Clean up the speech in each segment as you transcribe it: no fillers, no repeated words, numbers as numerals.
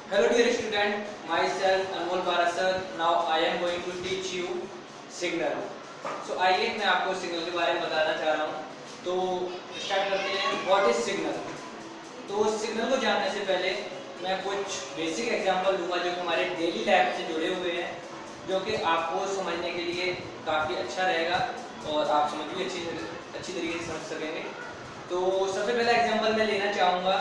Hello dear student, myself Anmol Parasar. Now I am going to teach you signal. So आइए मैं आपको signal के बारे में बताना चाह रहा हूँ. तो स्टार्ट करते हैं. What is signal? तो सिग्नल को जानने से पहले मैं कुछ बेसिक एग्जांपल दूंगा जो कि हमारे डेली लाइफ से जुड़े हुए हैं, जो कि आपको समझने के लिए काफ़ी अच्छा रहेगा और आप समझ भी अच्छी तरीके से समझ सकेंगे. तो सबसे पहला एग्जांपल मैं लेना चाहूँगा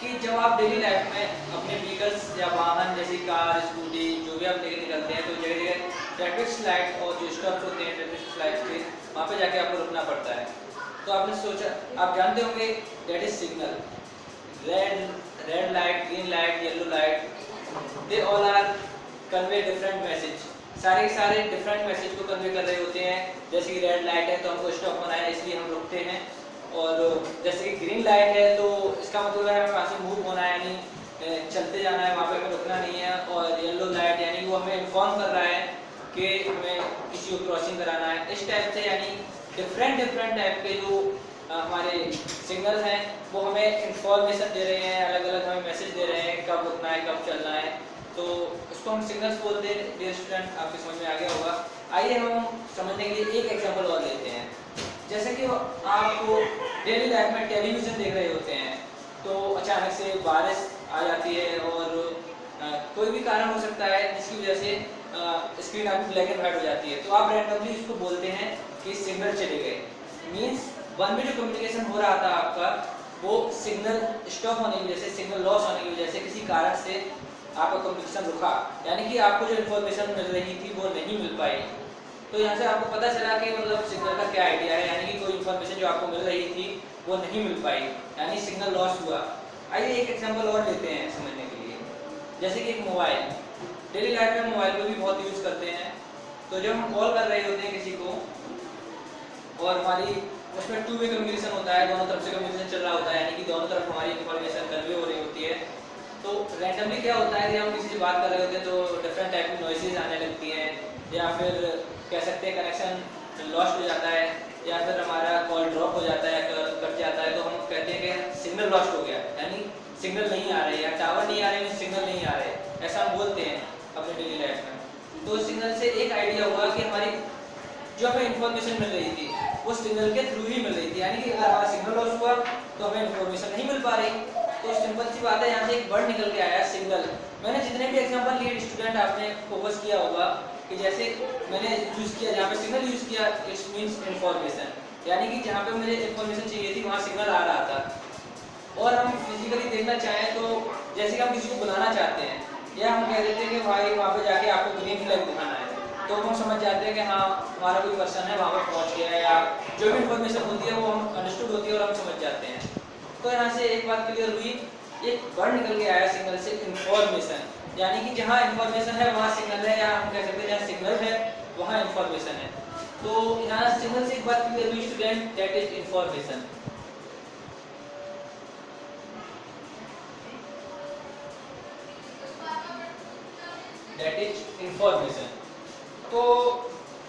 कि जब आप डेली लाइफ में अपने व्हीकल्स या वाहन जैसे कार, स्कूटी जो भी आप लेकर निकलते हैं, तो जगह जगह ट्रैफिक लाइट और जो स्टॉप्स होते हैं ट्रैफिक लाइट पे, वहाँ पे जाके आपको रुकना पड़ता है. तो आपने सोचा, आप जानते होंगे that is signal. Red light, green light, yellow light, they all are convey different message. सारे के सारे डिफरेंट मैसेज को कन्वे कर रहे होते हैं. जैसे कि रेड लाइट है तो हमको स्टॉप होना है, इसलिए हम रुकते हैं. और जैसे कि ग्रीन लाइट है तो इसका मतलब है हमें वहाँ से मूव होना है, यानी चलते जाना है, वहाँ पे हमें रुकना नहीं है. और येलो लाइट यानी वो हमें इन्फॉर्म कर रहा है कि हमें किसी को क्रॉसिंग कराना है. इस टाइप से यानी डिफरेंट टाइप के जो हमारे सिग्नल हैं वो हमें इंफॉर्मेशन दे रहे हैं, अलग अलग हमें मैसेज दे रहे हैं कब रुकना है, कब चलना है. तो उसको हम सिग्नल्स बोलते हैं. डियर स्टूडेंट, आपके समझ में आ गया होगा. आइए हम समझने के लिए एक एग्जाम्पल और लेते हैं. जैसे कि आप डेली लाइफ में टेलीविज़न देख रहे होते हैं, तो अचानक से बारिश आ जाती है और कोई भी कारण हो सकता है जिसकी वजह से स्क्रीन आपकी ब्लैक एंड वाइट हो जाती है. तो आप रैंडमली इसको बोलते हैं कि सिग्नल चले गए. मीन्स वन में जो कम्युनिकेशन हो रहा था आपका, वो सिग्नल स्टॉप होने की वजह से, सिग्नल लॉस होने की वजह से, किसी कारण से आपका कम्युनिकेशन रुका, यानी कि आपको जो इन्फॉर्मेशन मिल रही थी वो नहीं मिल पाई. तो यहाँ से आपको पता चला कि मतलब सिग्नल का क्या आइडिया है, यानी कि कोई इन्फॉर्मेशन जो आपको मिल रही थी वो नहीं मिल पाई, यानी सिग्नल लॉस हुआ. आइए एक एग्जांपल और लेते हैं समझने के लिए. जैसे कि एक मोबाइल, डेली लाइफ में मोबाइल को भी बहुत यूज़ करते हैं. तो जब हम कॉल कर रहे होते हैं किसी को और हमारी उसमें टू वे कम्युनिकेशन होता है, दोनों तरफ से कम्युनिकेशन चल रहा होता है, यानी कि दोनों तरफ हमारी इन्फॉर्मेशन कन्वे हो रही होती है. तो रैंडमली क्या होता है कि हम किसी से बात कर रहे होते हैं तो डिफरेंट टाइप की नॉइसेज आने लगती हैं, या फिर कह सकते हैं कनेक्शन लॉस्ट हो जाता है, या फिर हमारा कॉल ड्रॉप हो जाता है, कट जाता है. तो हम कहते हैं कि सिग्नल लॉस्ट हो गया, यानी सिग्नल नहीं आ रहे, या टावर नहीं आ रहे, सिग्नल नहीं आ रहे, ऐसा हम बोलते हैं अपने डेली लाइफ में. तो सिग्नल से एक आइडिया हुआ कि हमारी जो हमें इन्फॉर्मेशन मिल रही थी वो सिग्नल के थ्रू ही मिल रही थी, यानी कि अगर हमारा सिग्नल लॉस हुआ तो हमें इन्फॉर्मेशन नहीं मिल पा रही. तो सिंपल सी बात है, यहाँ से एक वर्ड निकल के आया सिग्नल. मैंने जितने भी एग्जांपल लिए स्टूडेंट आपने फोकस किया होगा कि जैसे मैंने यूज़ किया, जहाँ पे सिग्नल यूज़ किया, इट्स मीन्स इन्फॉर्मेशन, यानी कि जहाँ पे मुझे इन्फॉर्मेशन चाहिए थी वहाँ सिग्नल आ रहा था. और हम फिजिकली देखना चाहें तो जैसे कि हम किसी को बुलाना चाहते हैं, या हम कह देते हैं कि भाई वहाँ पे जाके आपको ग्रीन फ्लैग दिखाना है, तो हम समझ जाते हैं कि हाँ हमारा कोई पर्सन है वहाँ पर पहुँच गया है, या जो भी इन्फॉर्मेशन होती है वो हम अंडरस्टूड होती है और हम समझ जाते हैं. तो यहाँ से एक बात क्लियर हुई, एक वर्ड निकल के आया सिग्नल से, इन्फॉर्मेशन, यानी कि जहाँ इन्फॉर्मेशन है वहाँ सिग्नल है, या हम कह सकते हैं जहाँ सिग्नल है वहाँ इन्फॉर्मेशन है. तो यहाँ सिग्नल से एक बात क्लियर हुई student, that is information. That is information. तो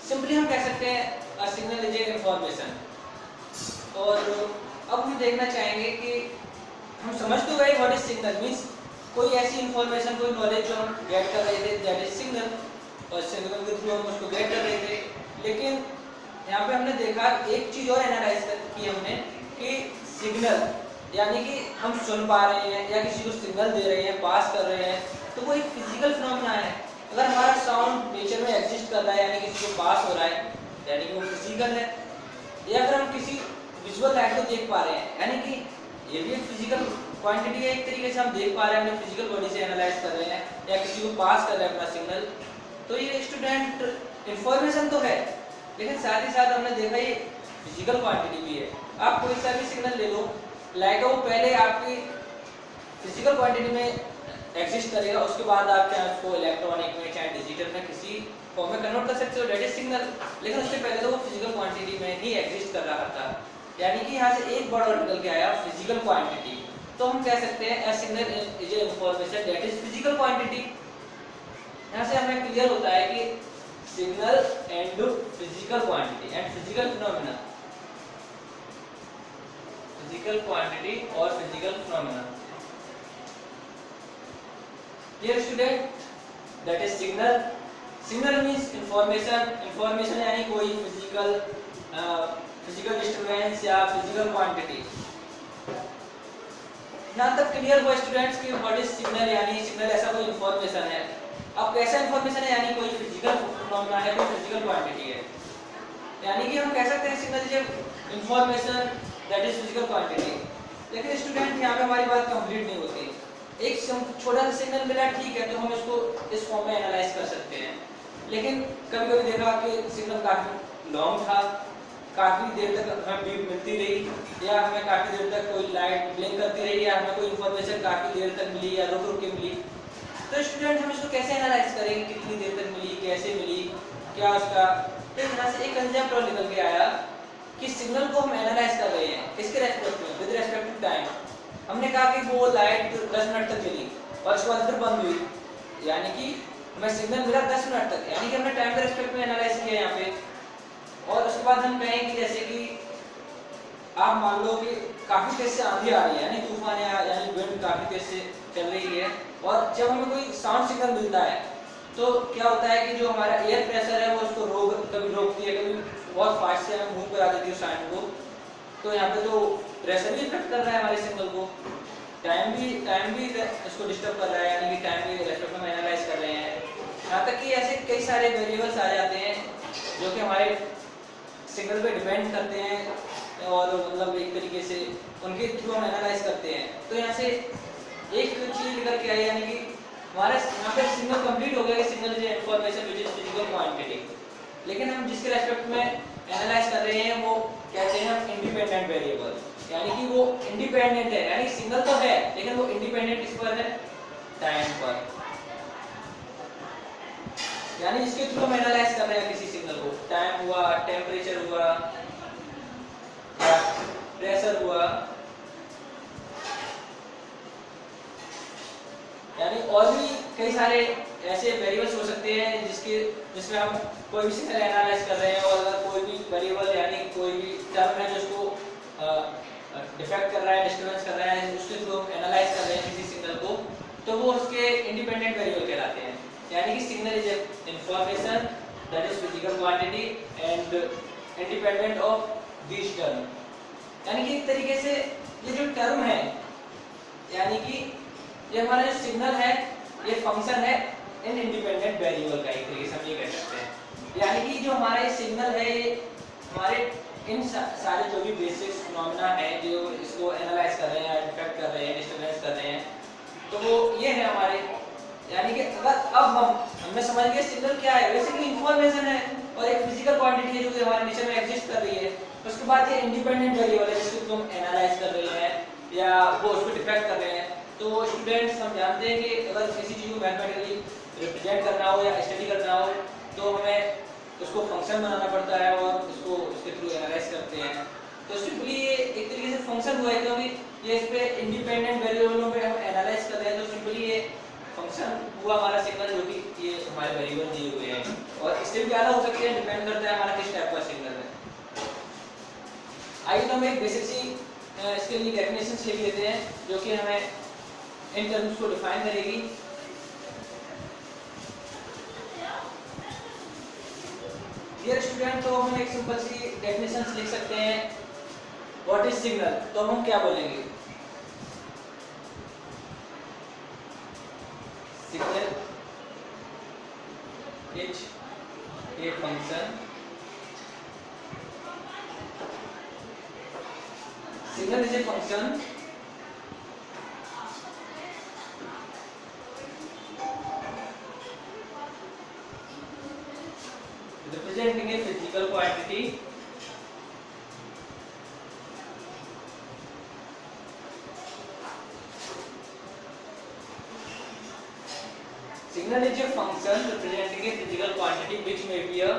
सिंपली हम कह सकते हैं a signal is A information. और अब हम देखना चाहेंगे कि हम समझ तो गए व्हाट इज सिग्नल. मीन्स कोई ऐसी इन्फॉर्मेशन, कोई नॉलेज जो हम गेट कर रहे थे, दैट इज सिग्नल, और सिग्नल के थ्रू हम उसको गेट कर रहे थे. लेकिन यहाँ पे हमने देखा एक चीज़ और एनालाइज की हमने कि सिग्नल यानी कि हम सुन पा रहे हैं या किसी को सिग्नल दे रहे हैं, पास कर रहे हैं, तो वो एक फिजिकल फिनोमेना है. अगर हमारा साउंड नेचर में एग्जिस्ट कर रहा है, यानी किसी को पास हो रहा है, यानी कि वो फिजिकल है. या फिर हम किसी विजुअल लाइट को देख पा रहे हैं, यानी कि ये भी एक फिजिकल क्वांटिटी है, एक तरीके से हम देख पा रहे हैं, अपने फिजिकल बॉडी से एनालाइज कर रहे हैं, या किसी को पास कर रहे हैं अपना सिग्नल. तो ये स्टूडेंट इन्फॉर्मेशन तो है, लेकिन साथ ही साथ हमने देखा ये फिजिकल क्वांटिटी भी है. आप कोई सा भी सिग्नल ले लो, लाइक वो पहले आपकी फिजिकल क्वांटिटी में एग्जिस्ट करेगा, उसके बाद आप चाहे उसको इलेक्ट्रॉनिक में चाहे डिजिटल में किसी फॉर्म में कन्वर्ट कर सकते हो, दैट इज सिग्नल. लेकिन उससे पहले तो वो फिजिकल क्वांटिटी में ही एग्जिस्ट कर रहा था, यानी कि यहाँ से एक बड़ा वर्ड निकल के आया फिजिकल क्वांटिटी. तो हम कह सकते हैं a signal is a information that is physical quantity. यहाँ से हमें क्लियर होता है कि signal and physical quantity and physical phenomena, physical quantity और physical phenomena. Dear student, that is signal. Signal means information. Information यानी कोई फिजिकल डिस्टर्बेंस या फिजिकल क्वांटिटी। यहाँ तक क्लियर हुआ स्टूडेंट्स कि व्हाट इज सिग्नल, यानी सिग्नल ऐसा कोई इंफॉर्मेशन है। अब कैसा इंफॉर्मेशन है, यानी कोई फिजिकल फिनोमेना है, कोई फिजिकल क्वांटिटी है। यानी कि हम कह सकते हैं signal is information that is physical quantity. लेकिन स्टूडेंट यहाँ पे हमारी बात कंप्लीट नहीं होती। एक छोटा सा सिग्नल मिला, ठीक है, तो हम इसको इस फॉर्म में एनालाइज कर सकते हैं। लेकिन कभी कभी देखा कि सिग्नल काफी लॉन्ग था, काफी देर तक हमें बीप मिलती रही, या हमें काफी देर तक कोई लाइट ब्लिंक करती रही, या हमें कोई इन्फॉर्मेशन काफी देर तक मिली या रुक रुक के मिली। तो स्टूडेंट हम इसको कैसे एनालाइज करेंगे, कितनी देर तक मिली, कैसे मिली, क्या उसका। तो यहाँ से एक कंसेप्ट और निकल के आया कि सिग्नल को हम एनालाइज कर रहे हैं किसके रेस्पेक्ट में, विद रेस्पेक्ट टू टाइम। हमने कहा कि वो लाइट 10 मिनट तक मिली और उसके बाद फिर बंद हुई, यानी कि हमें सिग्नल मिला 10 मिनट तक, यानी कि हमने टाइम के रेस्पेक्ट में एनालाइज किया यहाँ पे। और उसके बाद हम कहें कि जैसे कि आप मान लो कि काफी तेज से आंधी आ रही है, यानी तूफान यानी विंड काफी तेज से चल रही है, और जब हमें कोई साउंड सिग्नल मिलता है तो क्या होता है कि जो हमारा एयर प्रेशर है वो उसको कभी रोकती है, कभी बहुत फास्ट से हमें मूव करा देती है साउंड को। तो यहाँ पे तो प्रेशर भी इफेक्ट कर रहा है हमारे सिग्नल को, टाइम भी इसको डिस्टर्ब कर रहा है, यानी कि टाइम भी रेस्पेक्ट में एनालाइज कर रहे हैं। यहाँ तक कि ऐसे कई सारे वेरिएबल्स आ जाते हैं जो कि हमारे सिग्नल पे डिपेंड करते हैं, और मतलब एक तरीके से उनके थ्रू हम एनालाइज करते हैं। तो यहाँ से एक चीज निकल के आई, यानी कि हमारा यहाँ पे सिग्नल कंप्लीट हो गया कि signal is information which is physical quantity. लेकिन हम जिसके रेस्पेक्ट में एनालाइज कर रहे हैं वो कहते हैं हम इंडिपेंडेंट वेरिएबल, यानी कि वो इंडिपेंडेंट है, यानी सिग्नल तो है लेकिन वो इंडिपेंडेंट किस पर है, टाइम पर। यानी इसके थ्रू हम एनालाइज कर रहे हैं किसी सिग्नल को, टाइम हुआ, टेम्परेचर हुआ, या प्रेशर हुआ, यानी और भी कई सारे ऐसे वेरिएबल्स हो सकते हैं जिसमें हम कोई भी सिग्नल एनालाइज कर रहे हैं, और अगर कोई भी वेरिएबल यानी कोई भी टर्म है जो उसको डिफेक्ट कर रहा है, डिस्टर्बेंस कर रहा है, उसके थ्रू हम एनालाइज कर रहे हैं किसी सिग्नल को, तो वो उसके इंडिपेंडेंट वेरिएबल कहलाते हैं। यानी कि signal is information that is physical quantity and independent of this term. यानी कि एक तरीके से ये जो टर्म है, यानी कि ये हमारा जो सिग्नल है ये फंक्शन है इन इंडिपेंडेंट वेरिएबल का, एक तरीके से हम ये कह सकते हैं। यानी कि जो हमारा ये सिग्नल है ये हमारे इन सारे जो भी बेसिक फिनोमेना है जो इसको एनालाइज कर रहे हैं, डिफेक्ट कर रहे हैं, डिस्टर्बेंस कर रहे हैं, तो वो ये है हमारे। यानी कि अगर अब हमने समझ गए सिग्नल क्या है, बेसिकली इंफॉर्मेशन है और एक फिजिकल क्वांटिटी है जो कि हमारे नेचर में एग्जिस्ट कर रही है। उसके बाद ये इंडिपेंडेंट वेरिएबल है जिसको हम एनालाइज कर रहे हैं या वो उसको डिफेक्ट कर रहे हैं। तो स्टूडेंट्स हम जानते हैं कि अगर किसी चीज़ को मैथमेटिकली रिप्रेजेंट करना हो या स्टडी करना हो तो हमें उसको फंक्शन बनाना पड़ता है और उसको उसके थ्रू एनालाइज करते हैं। तो सिंपली ये एक तरीके से फंक्शन हुआ है, क्योंकि ये इस पे इंडिपेंडेंट वेरिएबलों पे हम एनालाइज कर रहे हैं, तो सिंपली ये फंक्शन हुआ हमारा सिग्नल, जो कि ये हमारे वेरिएबल दिए हुए हैं। और इससे भी ज़्यादा हो सकते हैं, डिपेंड करता है हमारा किस टाइप का सिग्नल है। आइए तो हम एक बेसिक सी इसके लिए डेफिनेशन लिख लेते हैं जो कि हमें इन टर्म्स को डिफाइन करेगी। डियर स्टूडेंट, तो हम एक सिंपल सी डेफिनेशन लिख सकते हैं व्हाट इज सिग्नल। तो हम क्या बोलेंगे, signal is a function, signal is a function representing a physical quantity signal is a function representing a physical quantity which may be a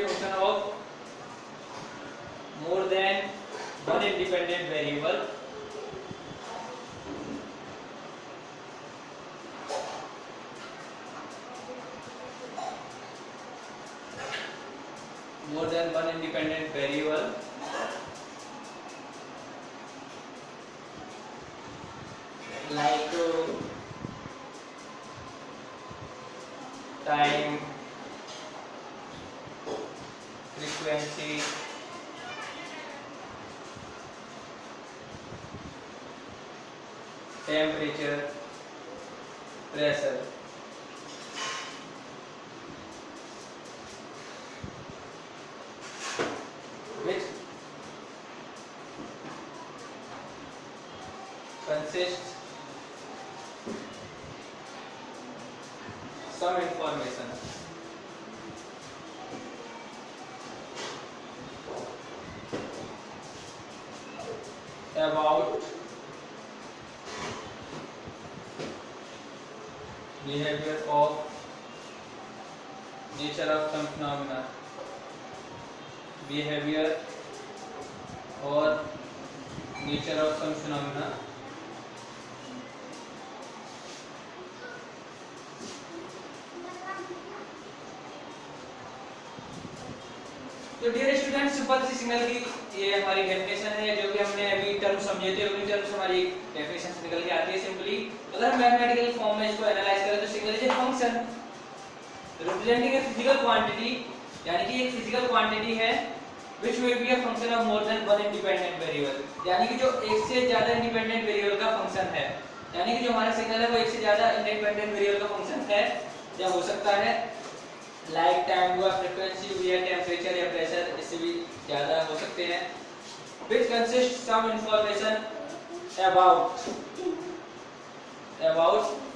function of more than one independent variable more than one independent variable like time, frequency, temperature, pressure. Which consists some information about behavior of nature of some phenomena, behavior or nature of some phenomena तो dear student simple सी signal की ये हमारी definition है जो भी हमने अभी टर्म समझे थे उन्हीं टर्म्स हमारी डेफिनेशन निकल के आती है सिंपली। अगर हम मैथमेटिकल फॉर्म में इसको एनालाइज करें तो signal is a function representing a physical quantity, यानी कि एक फिजिकल क्वांटिटी है which will be a function of more than one independent variable, यानी कि जो एक से ज्यादा इंडिपेंडेंट वेरिएबल का फंक्शन है, यानी कि जो हमारा सिग्नल है वो एक से ज्यादा इंडिपेंडेंट वेरिएबल का फंक्शन है या हो सकता है लाइक टाइम हुआ, फ्रीक्वेंसी हुई है, टेम्परेचर या प्रेशर, इससे भी ज्यादा हो सकते हैं। which consists some information about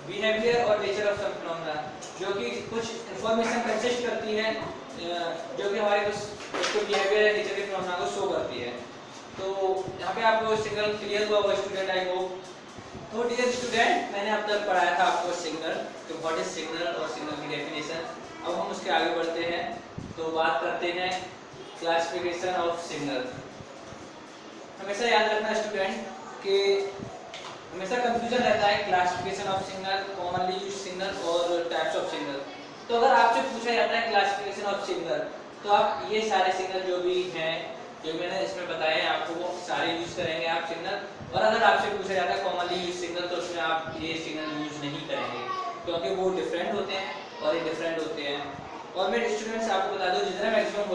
behavior और nature of some phenomena, जो कि कुछ इंफॉर्मेशन कंसिस्ट करती है जो कि हमारे कुछ उसको बिहेवियर या नेचर के फिनोमेना को शो करती है। तो यहाँ पे आपको सिग्नल क्लियर हुआ स्टूडेंट, आई होप। तो डियर स्टूडेंट, मैंने अब तक पढ़ाया था आपको सिग्नल, तो व्हाट इज सिग्नल और सिग्नल की डेफिनेशन। अब हम उसके आगे बढ़ते हैं तो बात करते हैं क्लासिफिकेशन ऑफ सिग्नल। हमेशा याद रखना स्टूडेंट कि हमेशा कंफ्यूजन रहता है classification of signal, commonly used signal और टाइप्स ऑफ सिग्नल। तो अगर आपसे पूछा जाता है क्लासिफिकेशन ऑफ सिग्नल तो आप ये सारे सिग्नल जो भी हैं जो मैंने इसमें बताए हैं आपको वो सारे यूज करेंगे आप सिग्नल। और अगर आपसे पूछा जाता है कॉमनली यूज सिग्नल तो उसमें आप ये सिग्नल यूज नहीं करेंगे क्योंकि वो डिफरेंट होते हैं और ये डिफरेंट होते हैं। और मेरे स्टूडेंट्स आपको बता दूं जितना मैक्सिमम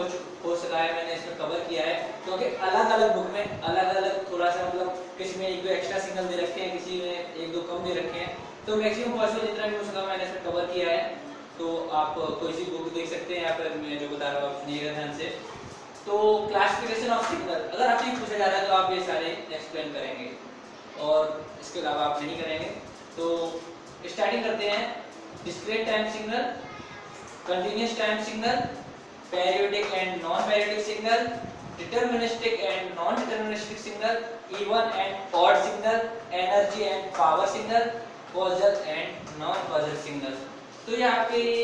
हो सका है मैंने इसमें कवर किया है, क्योंकि अलग अलग बुक में अलग अलग थोड़ा सा मतलब किसी में एक दो एक्स्ट्रा सिग्नल दे रखे हैं, किसी में एक दो कम दे रखे हैं, तो मैक्सिमम पॉसिबल जितना भी हो सका मैंने इसमें कवर किया है। तो आप कोई सी बुक देख सकते हैं या फिर मैं जो बता रहा हूँ आप सुनिएगा ध्यान से। तो क्लासिफिकेशन ऑफ सिग्नल अगर आपसे पूछा जा रहा है तो आप ये सारे एक्सप्लेन करेंगे और इसके अलावा आप नहीं करेंगे। तो स्टार्टिंग करते हैं। Discrete time signal, continuous time signal, periodic and non periodic signal, deterministic and non deterministic signal, even and odd signal, energy and power signal, causal and non causal signal. तो ये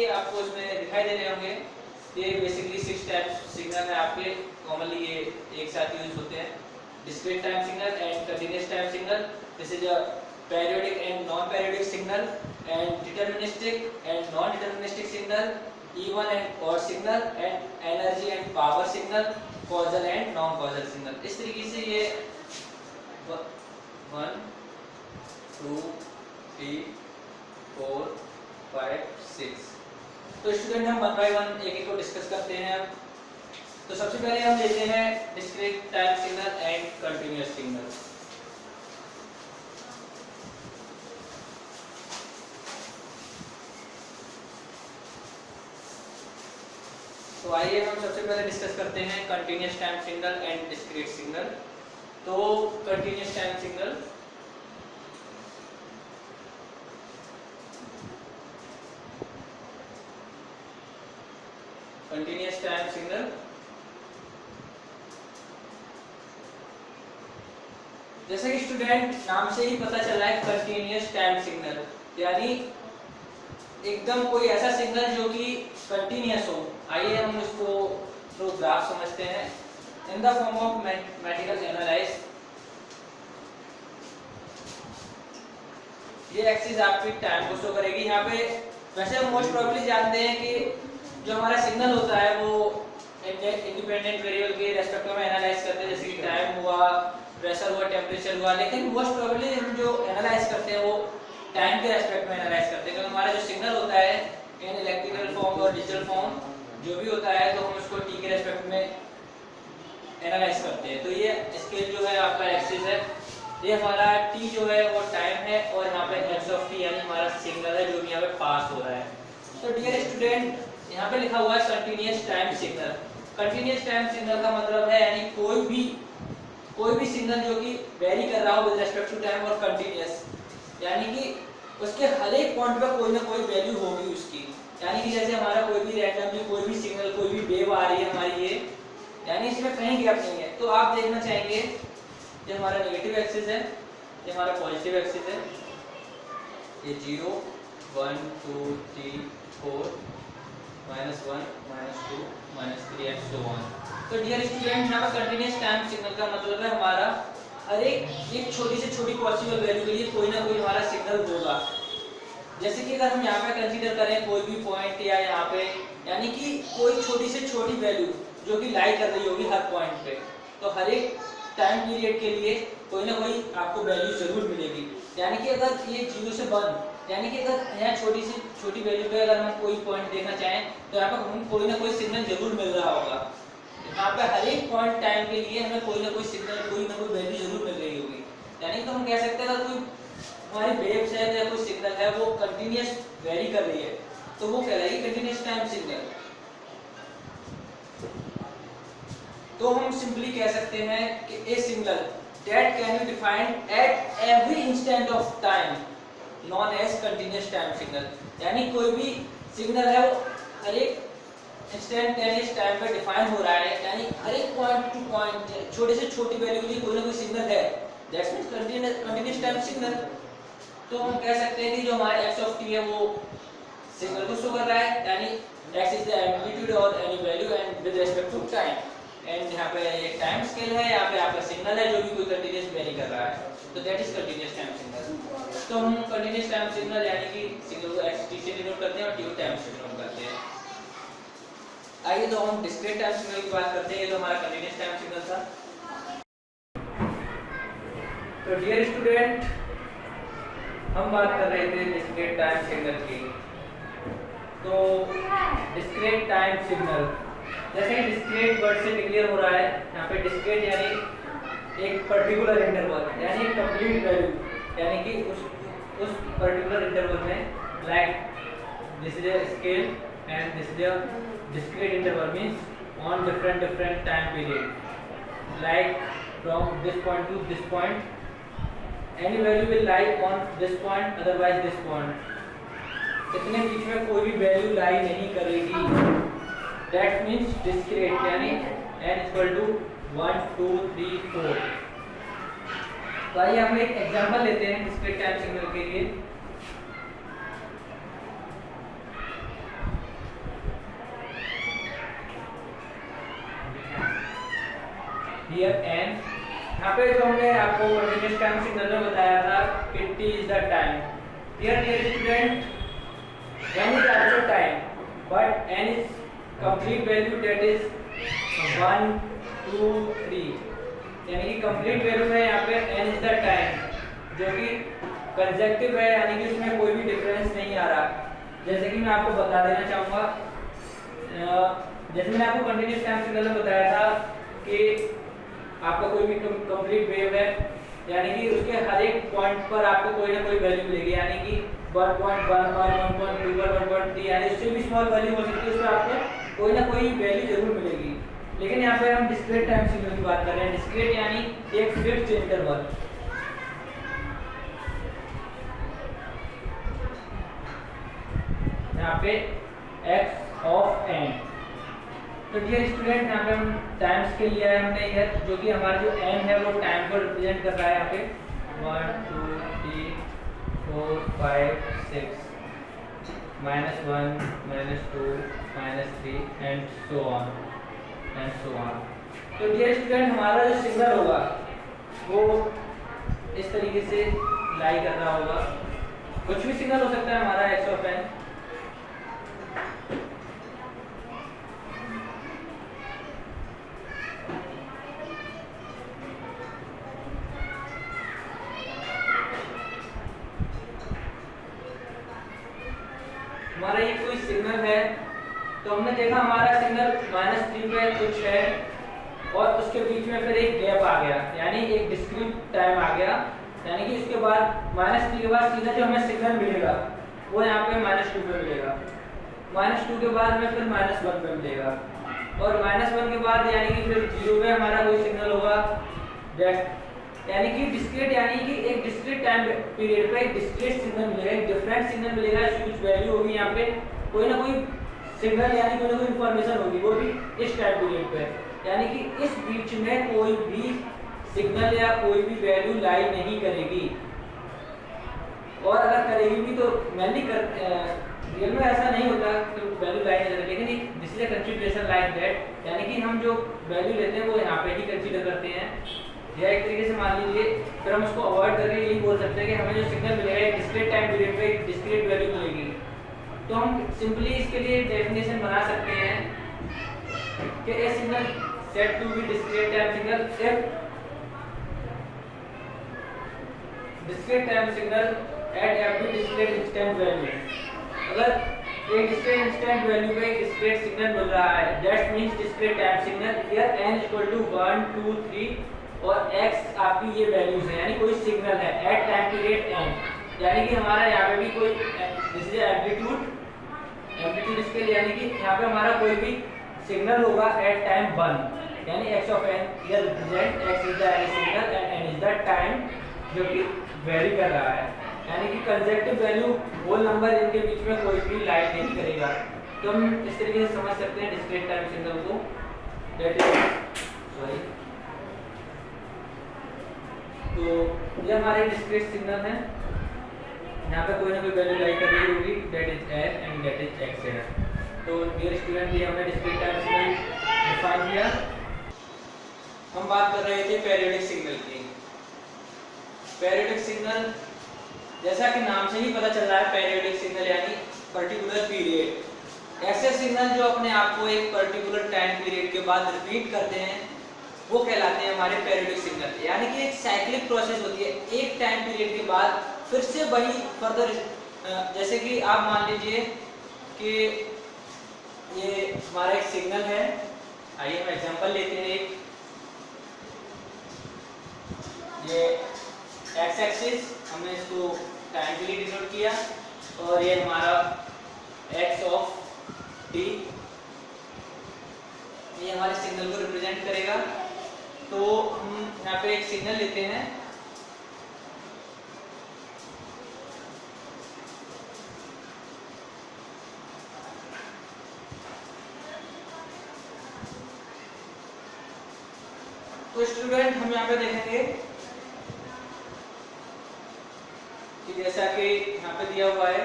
आपको इसमें दिखाई दे रहे होंगे। ये बेसिकली 6 टाइप्स सिग्नल है आपके, कॉमनली ये एक साथ यूज होते हैं। Discrete time signal and continuous time signal, this is a periodic and non periodic signal, and deterministic and non deterministic signal, even and odd signal, and energy and power signal, causal and non causal signal. इस तरीके से ये 1 2 3 4 5 6। तो student हम 1 bye 1 एक एक को discuss करते हैं। तो सबसे पहले हम लेते हैं discrete time signal and continuous signal. तो आइए हम सबसे पहले डिस्कस करते हैं continuous time signal and discrete signal. तो continuous time signal continuous time signal जैसे कि स्टूडेंट नाम से ही पता चल रहा है कंटीन्यूअस टाइम सिग्नल, यानी एकदम कोई ऐसा सिग्नल जो कि कंटीन्यूअस हो। आइए हम इसको थ्रू ग्राफ समझते हैं in the form of mathematical analyse. ये एक्सिस आपकी टाइम को शो करेगी। यहाँ पे वैसे हम मोस्ट प्रोबेबली जानते हैं कि जो हमारा सिग्नल होता है वो इंडिपेंडेंट वेरिएबल के रेस्पेक्ट में एनालाइज करते हैं, जैसे कि टाइम हुआ, प्रेशर हुआ, टेम्परेचर हुआ, लेकिन मोस्ट प्रोबेबली हम जो एनालाइज करते हैं वो टाइम के रेस्पेक्ट में एनालाइज करते हैं, क्योंकि हमारा जो सिग्नल होता है इन इलेक्ट्रिकल फॉर्म और डिजिटल फॉर्म जो भी होता है तो हम उसको टी के रेस्पेक्ट में एनालाइज करते हैं। तो ये स्केल जो है आपका एक्सिस है, ये हमारा टी जो है वो टाइम है और यहाँ पे एक्स ऑफ टी यानी हमारा सिग्नल है जो भी यहाँ पे पास हो रहा है। तो डियर स्टूडेंट, यहाँ पे लिखा हुआ है continuous time signal. Continuous time signal का मतलब है यानी कोई भी सिग्नल जो कि वेरी कर रहा हो विद रिस्पेक्ट टू टाइम और कंटिन्यूअस, यानी कि उसके हर एक पॉइंट पर कोई ना कोई वैल्यू होगी उसकी, यानी कि जैसे हमारा कोई भी रैंडमली कोई भी सिग्नल कोई भी वेव आ रही है हमारी ये, यानी इसमें कहीं गैप नहीं है। तो आप देखना चाहेंगे ये हमारा नेगेटिव एक्सिस है, ये हमारा पॉजिटिव एक्सिस है, ये 0 1 2 3 4 -1 -2 -3 एंड सो ऑन। तो डियर स्टूडेंट, यहाँ पर कंटिन्यूअस टाइम सिग्नल का मतलब है हमारा हर एक छोटी से छोटी पॉसिबल वैल्यू के लिए कोई ना कोई हमारा सिग्नल होगा। जैसे कि अगर हम यहाँ पे कंसीडर करें कोई भी पॉइंट या यहाँ पे, यानी कि कोई छोटी से छोटी वैल्यू जो कि लाई कर रही होगी हर पॉइंट पे, तो हर एक टाइम पीरियड के लिए कोई ना कोई आपको वैल्यू जरूर मिलेगी। यानी कि अगर ये 0 से 1, यानी कि अगर यहाँ छोटी से छोटी वैल्यू पे अगर हम कोई पॉइंट देखना चाहें तो यहाँ पर हमें कोई ना कोई सिग्नल जरूर मिल रहा होगा। यहाँ पे हर एक पॉइंट टाइम के लिए हमें कोई ना कोई सिग्नल कोई ना कोई वैल्यू जरूर मिल रही होगी। यानी तो हम कह सकते हैं अगर कोई हमारी वेव्स है या कोई सिग्नल है वो कंटिन्यूअस वेरी कर रही है तो वो कहलाएगी कंटिन्यूअस टाइम सिग्नल। तो हम सिंपली कह सकते हैं कि a signal that can be defined at every instant of time known as continuous time signal. यानी कोई भी सिग्नल है वो हर एक इंस्टेंटेनियस टाइम पे डिफाइन हो रहा है, यानी हर एक पॉइंट टू पॉइंट छोटे से छोटी वैल्यू के लिए कोई ना कोई सिग्नल है, that's means continuous time signal. तो हम कह सकते हैं कि जो हमारा x ऑफ t है वो सिग्नल को शो कर रहा है, यानी x इज द एम्पलीट्यूड और any value and with respect to time, and यहाँ पे एक टाइम स्केल है, यहाँ पे आपका सिग्नल है जो भी कोई कंटीन्यूअस वेरी कर रहा है, तो that is continuous time signal. तो हम कंटीन्यूअस टाइम सिग्नल यानी कि सिग्नल को x t से डिनोट करते हैं और t को टाइम से डिनोट करते हैं। आइए तो हम डिस्क्रीट टाइम सिग्नल की बात करते हैं, ये तो हमारा कंटीन्यूअस टाइम सिग्नल था। तो डियर स्टूडेंट, हम बात कर रहे थे डिस्क्रीट टाइम सिग्नल की। तो डिस्क्रीट टाइम सिग्नल, जैसे कि डिस्क्रीट वर्ड से डिक्लेयर हो रहा है, यहाँ पे डिस्क्रीट यानी एक पर्टिकुलर इंटरवल, यानी एक कंप्लीट वैल्यू, यानी कि उस पर्टिकुलर इंटरवल में, like this is a scale and this is a discrete interval, means on different time period, like from this point to this point any value will lie on this point, otherwise this point, इतने बीच में कोई भी value लाई नहीं करेगी, that means discrete, यानी n equal to 1 2 3 4। तो आइए हम एक एग्जांपल लेते हैं डिस्क्रीट टाइम सिग्नल के लिए। Here n, यहाँ पे जो हमने आपको कंटीन्यूअस टाइम सिग्नल में बताया था कि t is the time। Here dear student, n is also time, but n is complete value, that is 1 2 3, यानी कि कंप्लीट वैल्यू है यहाँ पे n is the time, जो कि कंसेक्टिव है, यानी कि उसमें कोई भी डिफरेंस नहीं आ रहा। जैसे कि मैं आपको बता देना चाहूँगा, जैसे मैंने आपको कंटीन्यूअस टाइम सिग्नल में बताया था कि आपका कोई भी कंप्लीट वेव है, यानी कि उसके हर एक पॉइंट पर आपको कोई ना कोई वैल्यू मिलेगी, यानी कि 1.1 और 1.2 और 1.3, यानी उससे भी स्मॉल वैल्यू हो सकती है, उसमें आपको कोई ना कोई वैल्यू जरूर मिलेगी। लेकिन यहाँ पे हम डिस्क्रीट टाइम सिग्नल की बात कर रहे हैं। डिस्क्रीट यानी एक फिक्स्ड इंटरवल, यहाँ पे x ऑफ n। तो डियर स्टूडेंट, यहाँ पे हम टाइम स्केल लिया है हमने, यह जो कि हमारा जो n है वो टाइम को रिप्रेजेंट कर रहा है। यहाँ पे 1 2 3 4 5 6 -1 -2 -3 and so on and so on. तो डियर स्टूडेंट, हमारा जो सिग्नल होगा वो इस तरीके से लाई कर रहा होगा। कुछ भी सिग्नल हो सकता है हमारा x ऑफ n। हमारा ये कोई सिग्नल है, तो हमने देखा हमारा सिग्नल -3 पे कुछ है और उसके बीच में फिर एक गैप आ गया, यानी एक डिस्क्रीट टाइम आ गया, यानी कि उसके बाद -3 के बाद सीधा जो हमें सिग्नल मिलेगा वो यहाँ पे -2 पे मिलेगा, -2 के बाद हमें फिर -1 पे मिलेगा और -1 के बाद यानी कि फिर 0 पे हमारा कोई सिग्नल होगा, यानी कि डिस्क्रीट, यानी कि एक डिस्क्रीट टाइम पीरियड पे एक डिस्क्रीट सिग्नल मिलेगा, एक डिफरेंट सिग्नल मिलेगा, इसकी कुछ वैल्यू होगी यहाँ पे, कोई ना कोई सिग्नल यानी कोई ना कोई इंफॉर्मेशन होगी, वो भी इस टाइम पीरियड पे, यानी कि इस बीच में कोई भी सिग्नल या कोई भी वैल्यू लाई नहीं करेगी, और अगर करेगी भी तो मैंने रियल में ऐसा नहीं होता कि वैल्यू लाई नहीं करेगी, लेकिन this is a consideration like that, यानी कि हम जो वैल्यू लेते हैं वो यहाँ पे ही कंसीडर करते हैं, या एक तरीके से मान लीजिए फिर हम उसको अवॉइड करके यही बोल सकते हैं कि हमें जो सिग्नल मिलेगा एक डिस्क्रीट टाइम पीरियड पे एक डिस्क्रीट वैल्यू मिलेगी। तो हम सिंपली इसके लिए डेफिनेशन बना सकते हैं कि a signal said to be discrete time signal if discrete time signal at every discrete instant value, अगर एक डिस्क्रीट इंस्टेंट वैल्यू पे एक डिस्क्रीट सिग्नल मिल रहा है, that means discrete time signal here n = 1 2 3 और x आपकी ये वैल्यूज है, यानी कोई सिग्नल है एट टाइम पीरियड n, यानी कि हमारा यहाँ पे भी कोई दिस इज एम्पलीट्यूड स्केल, यानी कि यहाँ पे हमारा कोई भी सिग्नल होगा एट टाइम 1, यानी x of n here represent x is the signal and n is the time जो कि वेरी कर रहा है, यानी कि कंसेप्टिव वैल्यू होल नंबर इनके बीच में कोई भी लाइट नहीं करेगा। तो हम इस तरीके से समझ सकते हैं डिस्क्रीट टाइम सिग्नल को, दैट इज सॉरी, तो ये हमारे डिस्क्रीट सिग्नल है, यहाँ पे कोई ना कोई वैल्यू लाई कर रही होगी, that is s and that is x है। तो डियर स्टूडेंट, ये हमने डिस्क्रीट टाइम सिग्नल डिफाइन किया। हम बात कर रहे थे पीरियोडिक सिग्नल की। पीरियोडिक सिग्नल जैसा कि नाम से ही पता चल रहा है, पीरियोडिक सिग्नल यानी पर्टिकुलर पीरियड, ऐसे सिग्नल जो अपने आप को एक पर्टिकुलर टाइम पीरियड के बाद रिपीट करते हैं वो कहलाते हैं हमारे पीरियोडिक सिग्नल, यानी कि एक साइक्लिक प्रोसेस होती है, एक टाइम पीरियड के बाद फिर से वही फर्दर, जैसे कि आप मान लीजिए कि ये हमारा एक सिग्नल है, आइए हम एग्जांपल लेते हैं एक, ये एक्स एक्सिस हमने इसको टाइम के लिए डिनोट किया और ये हमारा एक्स ऑफ टी, ये हमारे सिग्नल को रिप्रेजेंट करेगा। तो हम यहाँ पे एक सिग्नल लेते हैं, तो स्टूडेंट हम यहाँ पे देखेंगे कि जैसा कि यहाँ पे दिया हुआ है,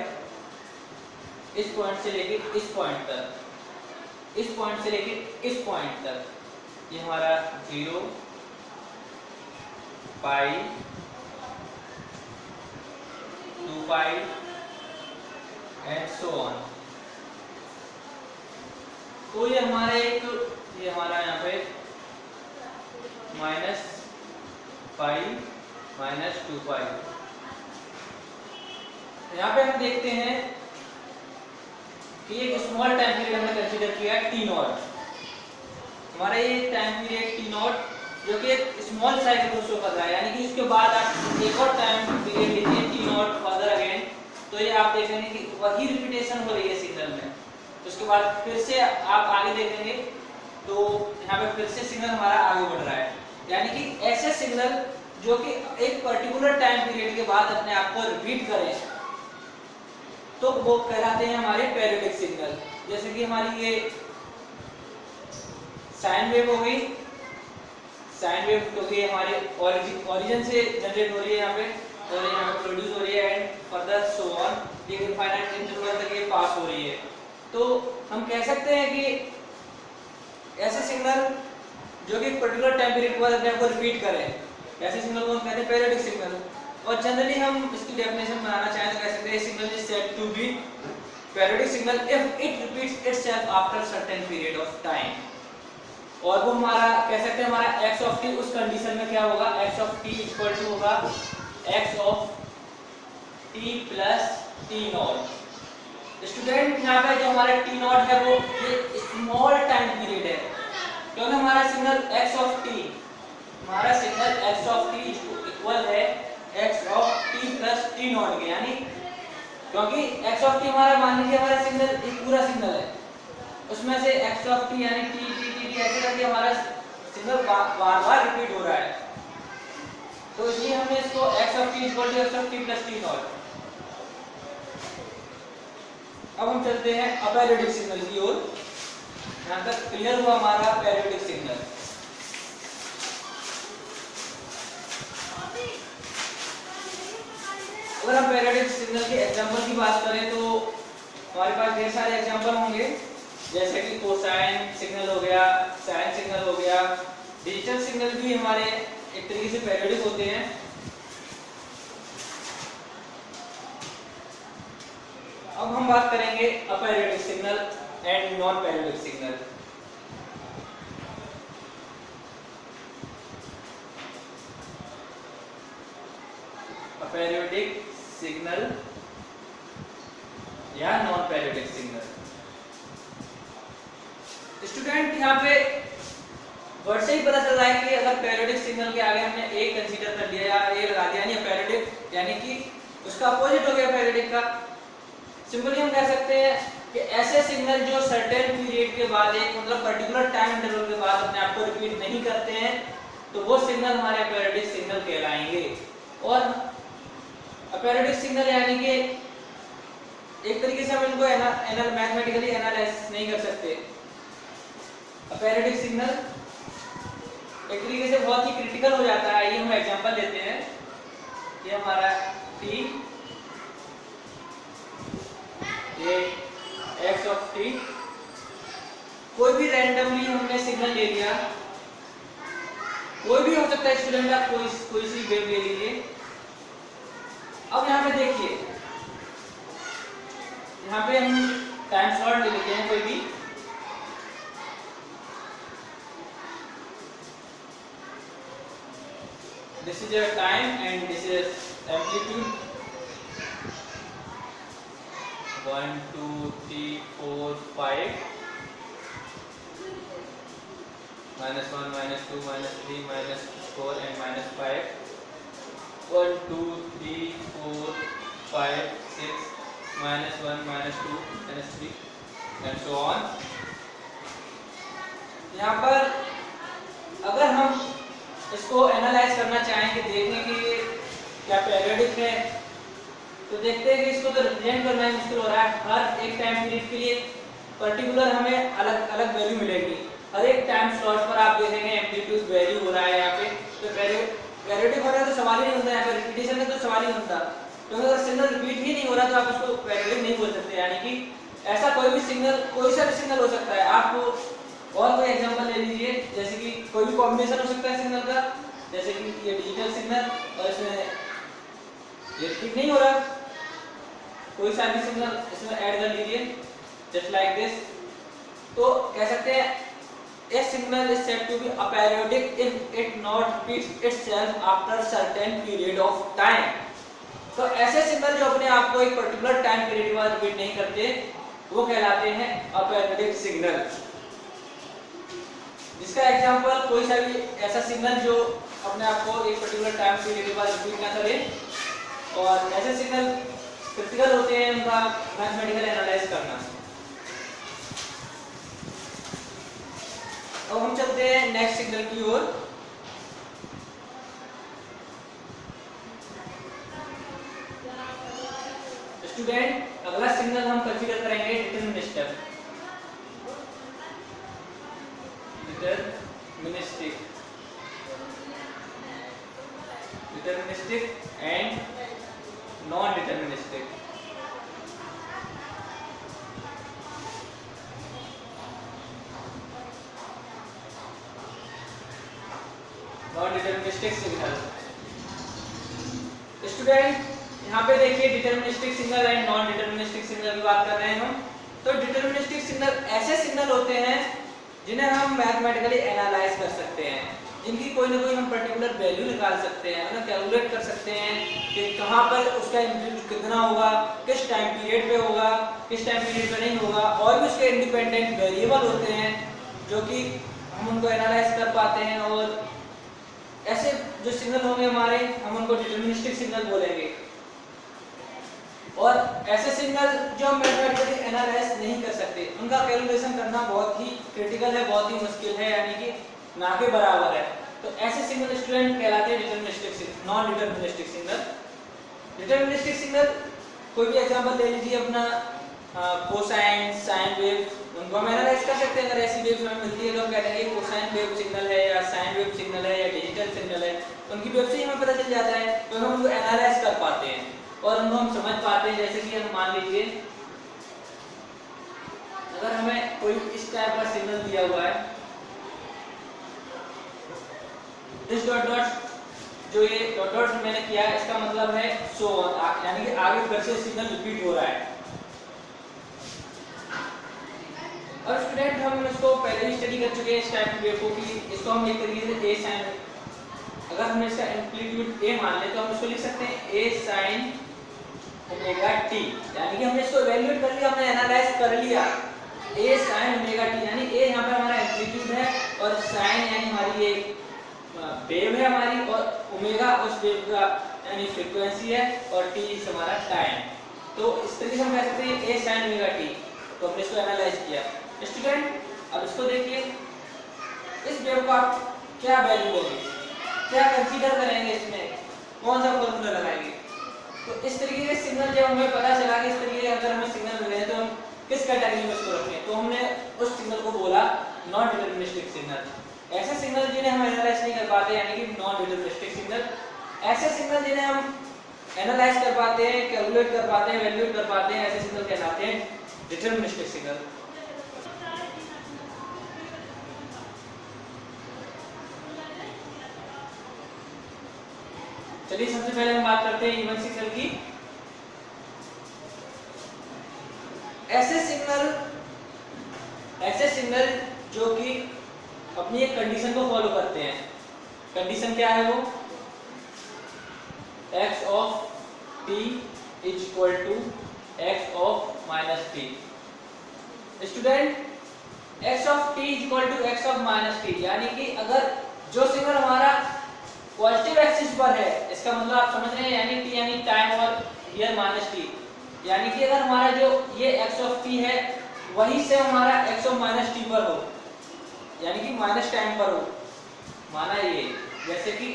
इस पॉइंट से लेके इस पॉइंट तक, इस पॉइंट से लेके इस पॉइंट तक, ये हमारा 0 पाई 2 पाई एंड सो ऑन। तो ये हमारे एक, ये हमारा यहाँ पे -पाई -2 पाई, यहाँ पे हम देखते हैं कि एक स्मॉल टाइम पीरियड हमने कंसीडर किया t नॉट, हमारा ये टाइम पीरियड t नॉट जो कि एक स्मॉल साइकिल को शो कर रहा है, यानी कि इसके बाद आप एक और टाइम पीरियड लीजिए t नॉट फर्दर अगेन, तो ये आप देखेंगे कि वही रिपीटेशन हो रही है सिग्नल में। तो उसके बाद फिर से आप आगे देखेंगे तो यहाँ पे फिर से सिग्नल हमारा आगे बढ़ रहा है, यानी कि ऐसे सिग्नल जो कि एक पर्टिकुलर टाइम पीरियड के बाद अपने आप को रिपीट करें तो वो कहलाते हैं हमारे पीरियोडिक सिग्नल। जैसे कि हमारी ये साइन वेव हो गई, साइन वेव क्योंकि हमारे ओरिजिन से जनरेट हो रही है यहाँ पे और यहाँ पे प्रोड्यूस हो रही है एंड फर्दर सो ऑन, ये इनफाइनाइट इंटरवल तक ये पास हो रही है। तो हम कह सकते हैं कि ऐसे सिग्नल जो कि पर्टिकुलर टाइम पीरियड के बाद अपने आप को रिपीट करें, ऐसे सिग्नल को हम कहते हैं पीरियोडिक सिग्नल। और जनरली हम इसकी डेफिनेशन बनाना चाहें तो कह सकते हैं signal is said to be periodic signal if it repeats itself after certain period of time। और वो हमारा कह सकते हैं हमारा x of t उस कंडीशन में क्या होगा, x of t equal to होगा x of t plus t naught, student यहाँ पे जो हमारा टी नॉट है वो ये स्मॉल टाइम पीरियड है, क्योंकि हमारा सिग्नल x ऑफ t, हमारा signal x of t equal है x of t plus t not के, यानी क्योंकि x ऑफ t हमारा, मान लीजिए हमारा सिग्नल एक पूरा सिग्नल है, उसमें से x ऑफ t यानी t t t t ऐसे करके हमारा सिग्नल बार बार रिपीट हो रहा है, तो इसलिए हमने इसको x of t equal to x of t plus t naught. अब हम चलते हैं अपीरियोडिक सिग्नल की ओर। यहाँ तक क्लियर हुआ हमारा पीरियोडिक सिग्नल। अगर हम पीरियोडिक सिग्नल के एग्जांपल की बात करें तो हमारे पास ढेर सारे एग्जांपल होंगे, जैसे कि कोसाइन सिग्नल हो गया, साइन सिग्नल हो गया। डिजिटल सिग्नल भी हमारे एक तरीके से पीरियोडिक होते हैं। अब हम बात करेंगे aperiodic signal and non periodic signal. Aperiodic signal या नॉन पीरियोडिक सिग्नल। स्टूडेंट यहाँ पे वर्ड से ही पता चल रहा है कि अगर पीरियोडिक सिग्नल के आगे हमने ए कंसीडर कर लिया या ए लगा दिया, यानी अपीरियोडिक यानी कि उसका अपोजिट हो गया पीरियोडिक का। सिंपली हम कह सकते हैं कि ऐसे सिग्नल जो सर्टेन पीरियड के बाद, एक मतलब पर्टिकुलर टाइम इंटरवल के बाद अपने आप को रिपीट नहीं करते हैं, तो वो सिग्नल हमारे अपीरियोडिक सिग्नल कहलाएंगे। और अपीरियोडिक सिग्नल यानी कि एक तरीके से हम इनको मैथमेटिकली एनालाइज नहीं कर सकते। अपीरियोडिक सिग्नल एक तरीके से बहुत ही क्रिटिकल हो जाता है। ये हम एग्जांपल लेते हैं, ये हमारा t, ये x ऑफ t, कोई भी रैंडमली हमने सिग्नल ले लिया, कोई भी हो सकता है स्टूडेंट, आप कोई सी वेव ले लीजिए। अब यहाँ पे देखिए, यहाँ पे हम टाइम स्लॉट ले लेते हैं कोई भी, this is your time and this is amplitude 1 2 3 4 5 -1 -2 -3 -4 and -5 1 2 3 4 5 6 -1 -2 -3 and so on। यहाँ पर अगर हम इसको एनालाइज करना चाहेंगे, देखने के लिए क्या पीरियोडिक है, तो देखते हैं कि इसको तो रिप्रेजेंट करना ही मुश्किल हो रहा है। हर एक टाइम पीरियड के लिए पर्टिकुलर हमें अलग अलग वैल्यू मिलेगी। हर एक टाइम स्लॉट पर आप देखेंगे एम्पलीट्यूड वैल्यू हो रहा है यहाँ पे, तो पीरियोडिक हो रहा है तो सवाल ही नहीं बनता, यहाँ पे रिपीटेशन है तो सवाल ही बनता, क्योंकि अगर सिग्नल रिपीट ही नहीं हो रहा तो आप उसको पीरियोडिक नहीं बोल सकते। यानी कि ऐसा कोई भी सिग्नल, कोई सा भी सिग्नल हो सकता है। आपको और कोई एग्जांपल ले लीजिए, जैसे कि कोई भी कॉम्बिनेशन हो सकता है सिग्नल का, जैसे कि ये डिजिटल सिग्नल और इसमें ये रिपीट नहीं हो रहा, कोई सा भी सिग्नल इसमें ऐड कर लीजिए जस्ट लाइक दिस, तो कह सकते हैं a signal is said to be aperiodic if it not repeats itself after certain period of time। तो ऐसे सिग्नल जो अपने आप को एक पर्टिकुलर टाइम पीरियड के बाद रिपीट नहीं करते, वो कहलाते हैं अपीरियोडिक सिग्नल। जिसका एग्जांपल कोई सा भी ऐसा सिग्नल जो अपने आप को एक पर्टिकुलर टाइम पीरियड के बाद रिपीट ना करे, और ऐसे सिग्नल क्रिटिकल होते हैं उनका मैथमेटिकल एनालाइज करना। अब हम चलते हैं नेक्स्ट सिग्नल की ओर। स्टूडेंट अगला सिग्नल हम कंसीडर करेंगे deterministic. And non deterministic. Non deterministic signal. Student यहाँ पे देखिए deterministic signal and non deterministic signal की बात कर रहे हैं हम। तो डिटरमिनिस्टिक सिग्नल ऐसे सिग्नल होते हैं जिन्हें हम मैथमेटिकली एनालाइज कर सकते हैं। जिनकी कोई ना कोई हम पर्टिकुलर वैल्यू निकाल सकते हैं, मतलब कैलकुलेट कर सकते हैं कि कहाँ पर उसका एम्पलीट्यूड कितना होगा, किस टाइम पीरियड पे होगा, किस टाइम पीरियड पे नहीं होगा, और भी उसके इंडिपेंडेंट वेरिएबल होते हैं जो कि हम उनको एनालाइज कर पाते हैं। और ऐसे जो सिग्नल होंगे हमारे, हम उनको डिटरमिनिस्टिक सिग्नल बोलेंगे। और ऐसे सिग्नल जो हम मैथमेटिकली एनालाइज नहीं कर सकते, उनका कैलकुलेशन करना बहुत ही क्रिटिकल है, बहुत ही मुश्किल है, यानी कि ना के बराबर है। तो ऐसे सिग्नल स्टूडेंट कहलाते हैं deterministic signal, non deterministic signal. Deterministic signal कोई भी एग्जांपल ले लीजिए अपना, कोसाइन, साइन वेव, उनको हम एनालाइज कर सकते हैं। अगर ऐसी वेव हमें मिलती है तो हम कहते हैं कि कोसाइन वेव सिग्नल है या साइन वेव सिग्नल है या डिजिटल सिग्नल है, तो उनकी वेव से ही हमें पता चल जाता है, तो हम उनको एनालाइज कर पाते हैं और उनको हम समझ पाते हैं। जैसे कि हम मान लीजिए अगर हमें कोई इस टाइप का सिग्नल दिया हुआ है, दिस डॉट डॉट, जो ये डॉट डॉट मैंने किया है इसका मतलब है सो ऑन, यानी कि आगे फिर से सिग्नल रिपीट हो रहा है। और स्टूडेंट हम इसको पहले ही स्टडी कर चुके हैं इस टाइप की वेव को, कि इसको हम एक तरीके से ए साइन, अगर हम इसका एम्पलीट्यूड ए मान ले तो हम इसको लिख सकते हैं ए साइन ओमेगा टी, यानी कि हमने इसको इवैल्यूएट कर लिया, हमने एनालाइज कर लिया ए साइन ओमेगा टी, यानी ए यहाँ पे हमारा एम्पलीट्यूड है और साइन यानी हमारी ये वेव है हमारी, और ओमेगा उस वेव का यानी फ्रीक्वेंसी है, और टी इस हमारा टाइम। तो इस तरीके से हम कह सकते हैं ए साइन ओमेगा टी। तो हमने इसको एनालाइज किया। स्टूडेंट अब इसको देखिए, इस वेव को आप क्या वैल्यू दोगे, क्या कंसीडर करेंगे, इसमें कौन सा फॉर्मूला लगाएंगे। तो इस तरीके के सिग्नल जब हमें पता चला कि इस तरीके के अगर हमें सिग्नल मिले हैं तो हम किस कैटेगरी में इसको रखें, तो हमने उस सिग्नल को बोला नॉन डिटरमिनिस्टिक सिग्नल। ऐसे सिग्नल जिन्हें हम एनालाइज नहीं कर पाते यानी कि नॉन डिटरमिनिस्टिक सिग्नल। ऐसे सिग्नल जिन्हें हम एनालाइज कर पाते हैं, कैलकुलेट कर पाते हैं, वैल्यूएट कर पाते हैं, ऐसे सिग्नल कहलाते हैं डिटरमिनिस्टिक सिग्नल। चलिए सबसे पहले हम बात करते हैं इवन सिग्नल की। ऐसे सिग्नल जो कि अपनी एक कंडीशन को फॉलो करते हैं। कंडीशन क्या है वो, x of t is equal to x of minus t। Student x of t is equal to x of minus t, यानी कि अगर जो सिग्नल हमारा पॉजिटिव एक्सिस पर है, इसका मतलब आप समझ रहे हैं, यानी t यानी टाइम और हियर माइनस t, यानी कि अगर हमारा जो ये x ऑफ t है वही से हमारा x ऑफ माइनस t पर हो, यानी कि माइनस टाइम पर हो, माना ये जैसे कि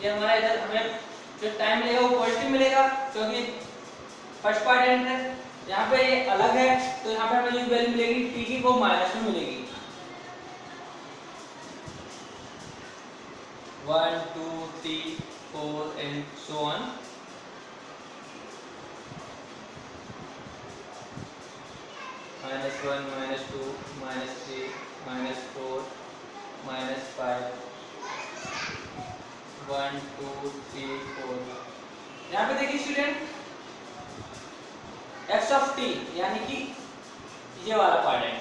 ये हमारा इधर हमें जो टाइम मिलेगा वो पॉजिटिव मिलेगा क्योंकि फर्स्ट पार्ट एंड है, यहाँ पे ये अलग है तो यहाँ पे हमें जो वैल्यू मिलेगी t की वो माइनस में मिलेगी। 1 2 3 4 and so on। -1 -2 -3 -4 -5 1 2 3 4। यहाँ पे देखिए स्टूडेंट x ऑफ t यानी कि ये वाला पार्ट है,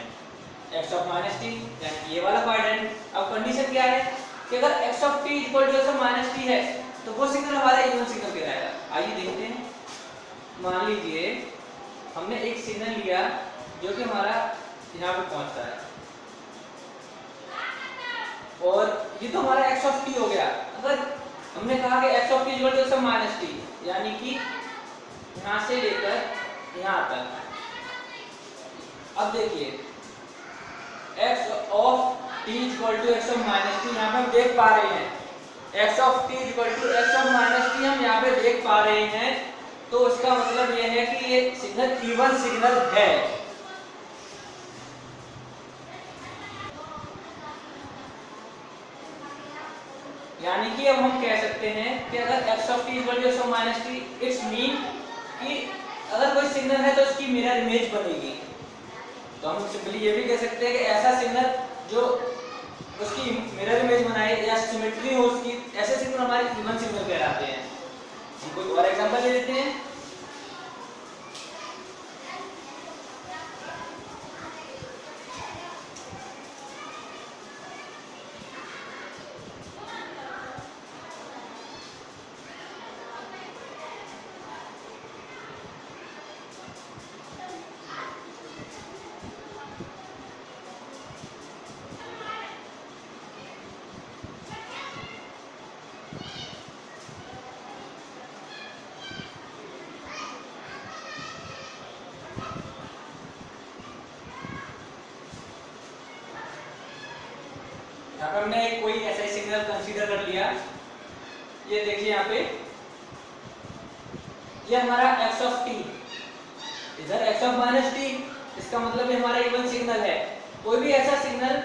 x ऑफ माइनस t यानी कि ये वाला पार्ट है। अब कंडीशन क्या है कि अगर x of t equal to x of minus t है तो वो सिग्नल हमारा इवन सिग्नल कहलाएगा। आइए देखते हैं, मान लीजिए हमने एक सिग्नल लिया जो कि हमारा यहाँ पे पहुंचता है और ये तो हमारा x ऑफ t हो गया। अगर हमने कहा कि x of t equal to x of minus t, यानी कि यहाँ से लेकर यहाँ तक। अब देखिए x of t equal to x of minus t, यहाँ पे हम देख पा रहे हैं x of t equal to x of minus t हम यहाँ पे देख पा रहे हैं, तो इसका मतलब यह है कि ये सिग्नल इवन सिग्नल है। यानी कि अब हम कह सकते हैं कि अगर x of t equal to x of minus t, it's mean कि अगर कोई सिग्नल है तो उसकी मिरर इमेज बनेगी। तो हम सिंपली ये भी कह सकते हैं कि ऐसा सिग्नल जो उसकी मिरर इमेज बनाए या सिमेट्री हो उसकी, ऐसे सिग्नल हमारे इवन सिग्नल कहलाते हैं। हम कोई और एग्जांपल ले लेते हैं। ये देखिए यहाँ पे, ये हमारा x ऑफ t, इधर x ऑफ माइनस t, इसका मतलब ये हमारा इवन सिग्नल है। कोई भी ऐसा सिग्नल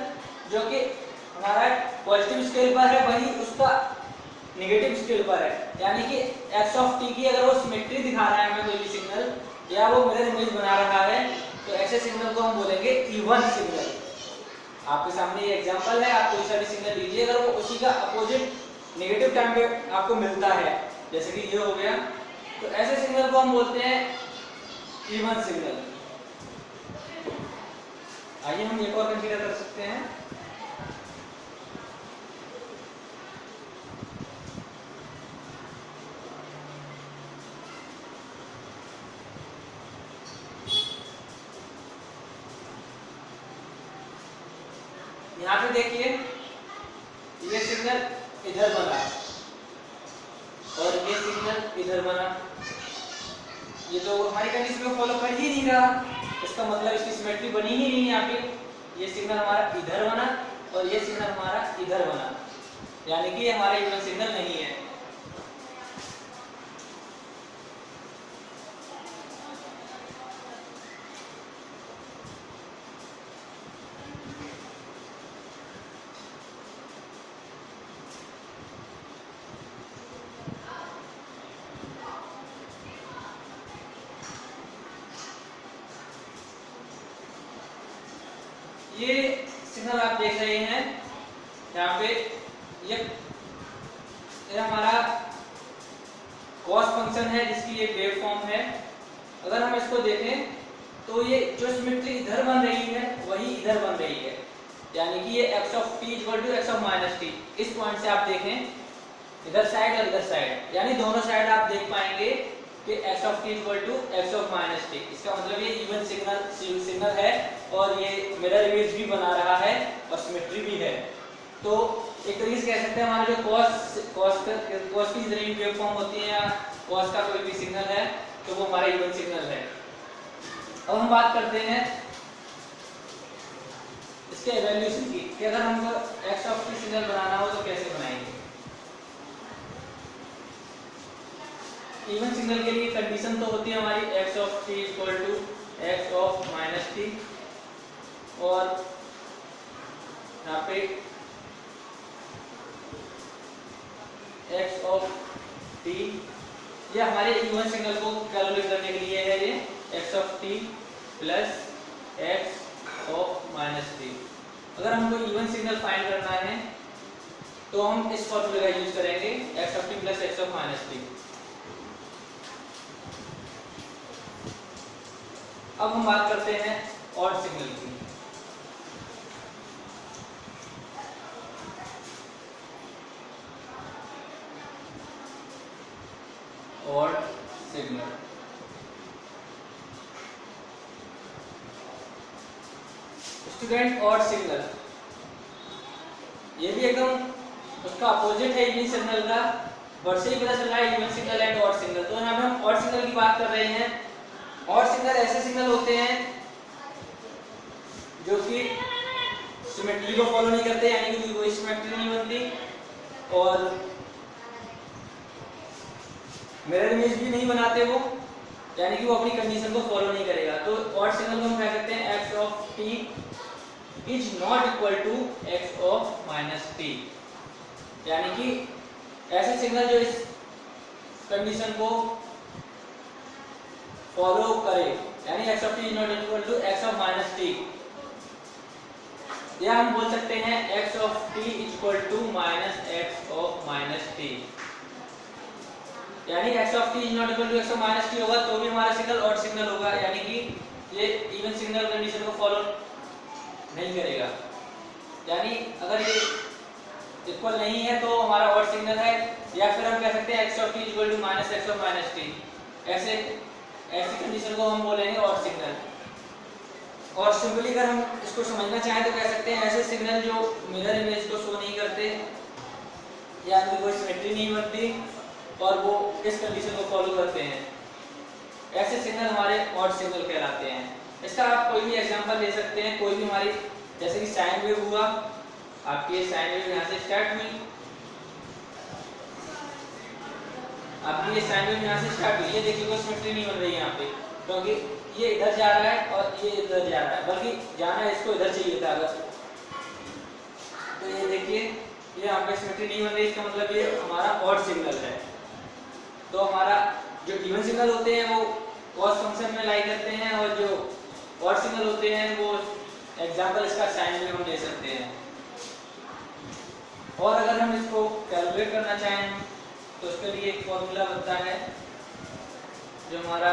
जो कि हमारा पॉजिटिव स्केल पर है वही उसका नेगेटिव स्केल पर है, यानी कि x ऑफ t की अगर वो सिमेट्री दिखा रहा है हमें कोई भी सिग्नल, या वो मिरर इमेज बना रहा है, तो ऐसे सिग्नल को हम बोलेंगे इवन सिग्नल। आपके सामने ये एग्जांपल है, आप कोई सा भी सिग्नल लीजिए, अगर वो उसी का अपोजिट नेगेटिव टाइम पे आपको मिलता है, जैसे कि ये हो गया, तो ऐसे सिग्नल को हम बोलते हैं इवन सिग्नल। आइए हम एक और कंसीडर कर सकते हैं। यहाँ पे देखिए, ये सिग्नल इधर बना और ये सिग्नल इधर बना, ये तो हमारी कंडीशन को फॉलो कर ही नहीं रहा, इसका मतलब इसकी सिमेट्री बनी ही नहीं। यहाँ पे ये सिग्नल हमारा इधर बना और ये सिग्नल हमारा इधर बना, यानी कि ये हमारा इवन सिग्नल नहीं है। ये सिग्नल आप देख रहे हैं यहाँ पे, ये हमारा कॉस फंक्शन है जिसकी ये वेव फॉर्म है। अगर हम इसको देखें तो ये जो सिमेट्री इधर बन रही है वही इधर बन रही है, यानी कि ये x of t equal to x of minus t। इस पॉइंट से आप देखें इधर साइड और इधर साइड, यानी दोनों साइड आप देख पाएंगे कि x of t equal to x of minus t। इसका मतलब ये इवन सिग्नल है और ये मिरर इमेज भी बना रहा है और सिमेट्री भी है। तो एक तरीके से कह सकते हैं हमारा जो कॉस की जितनी वेव फॉर्म होती है या कॉस का कोई भी सिग्नल है तो वो हमारा इवन सिग्नल है। अब हम बात करते हैं इसके इवैल्यूएशन की, कि अगर हमको x ऑफ t सिग्नल बनाना हो तो कैसे बनाएंगे। इवन सिग्नल के लिए कंडीशन तो होती है हमारी x of t equal to x of minus t, और यहाँ पे x ऑफ t, ये हमारे इवन सिग्नल को कैलकुलेट करने के लिए है, ये x of t plus x of minus t। अगर हमको इवन सिग्नल फाइंड करना है तो हम इस फॉर्मूले का यूज करेंगे, x of t plus x of minus t। अब हम बात करते हैं ऑड सिग्नल की। Odd signal, student odd signal ये भी एकदम उसका अपोजिट है इवन सिग्नल का, वर्ड से ही पता चल रहा है even signal and odd signal. तो यहाँ पे हम ऑड सिग्नल की बात कर रहे हैं। ऑड सिग्नल ऐसे सिग्नल होते हैं जो कि सिमेट्री को फॉलो नहीं करते, यानी कि कोई सिमेट्री नहीं बनती और मिरर इमेज भी नहीं बनाते वो, यानी कि वो अपनी कंडीशन को फॉलो नहीं करेगा। तो ऑड सिग्नल को हम कह सकते हैं x of t is not equal to x of minus t, यानी कि ऐसे सिग्नल जो इस कंडीशन को फॉलो करे, यानी x of t is not equal to x of minus t, या हम बोल सकते हैं x of t equal to minus x of minus t, यानी x of t is not equal to x of minus t होगा तो भी हमारा सिग्नल ऑड सिग्नल होगा, यानी कि ये इवन सिग्नल कंडीशन को फॉलो नहीं करेगा। यानी अगर ये इक्वल नहीं है तो हमारा ऑड सिग्नल है, या फिर हम कह सकते हैं x of t equal to minus x of minus t। ऐसी कंडीशन को हम बोलेंगे ऑड सिग्नल। और सिंपली अगर हम इसको समझना चाहें तो कह सकते हैं ऐसे सिग्नल जो मिरर इमेज को शो नहीं करते या उनकी कोई सिमेट्री नहीं बनती और वो इस कंडीशन को फॉलो करते हैं, ऐसे सिग्नल हमारे ऑड सिग्नल कहलाते हैं। इसका आप कोई भी एग्जांपल ले सकते हैं, कोई भी हमारी जैसे कि साइन वेव हुआ, आपकी साइन वेव यहाँ से स्टार्ट हुई आपकी ये साइन वेव यहाँ से स्टार्ट हुई है, देखिए कोई सिमेट्री नहीं बन रही है यहाँ पे, क्योंकि ये इधर जा रहा है और ये इधर जा रहा है, बल्कि जाना इसको इधर चाहिए था अगर, तो ये देखिए ये यहाँ पे सिमेट्री नहीं बन रही, इसका मतलब ये हमारा ऑड सिग्नल है। तो हमारा जो इवन सिग्नल होते हैं वो कॉस फंक्शन में लाई करते हैं, और जो ऑड सिग्नल होते हैं वो एग्जांपल इसका साइन वेव हम ले सकते हैं। और अगर हम इसको कैलकुलेट करना चाहें तो उसके लिए एक फॉर्मूला बनता है, जो हमारा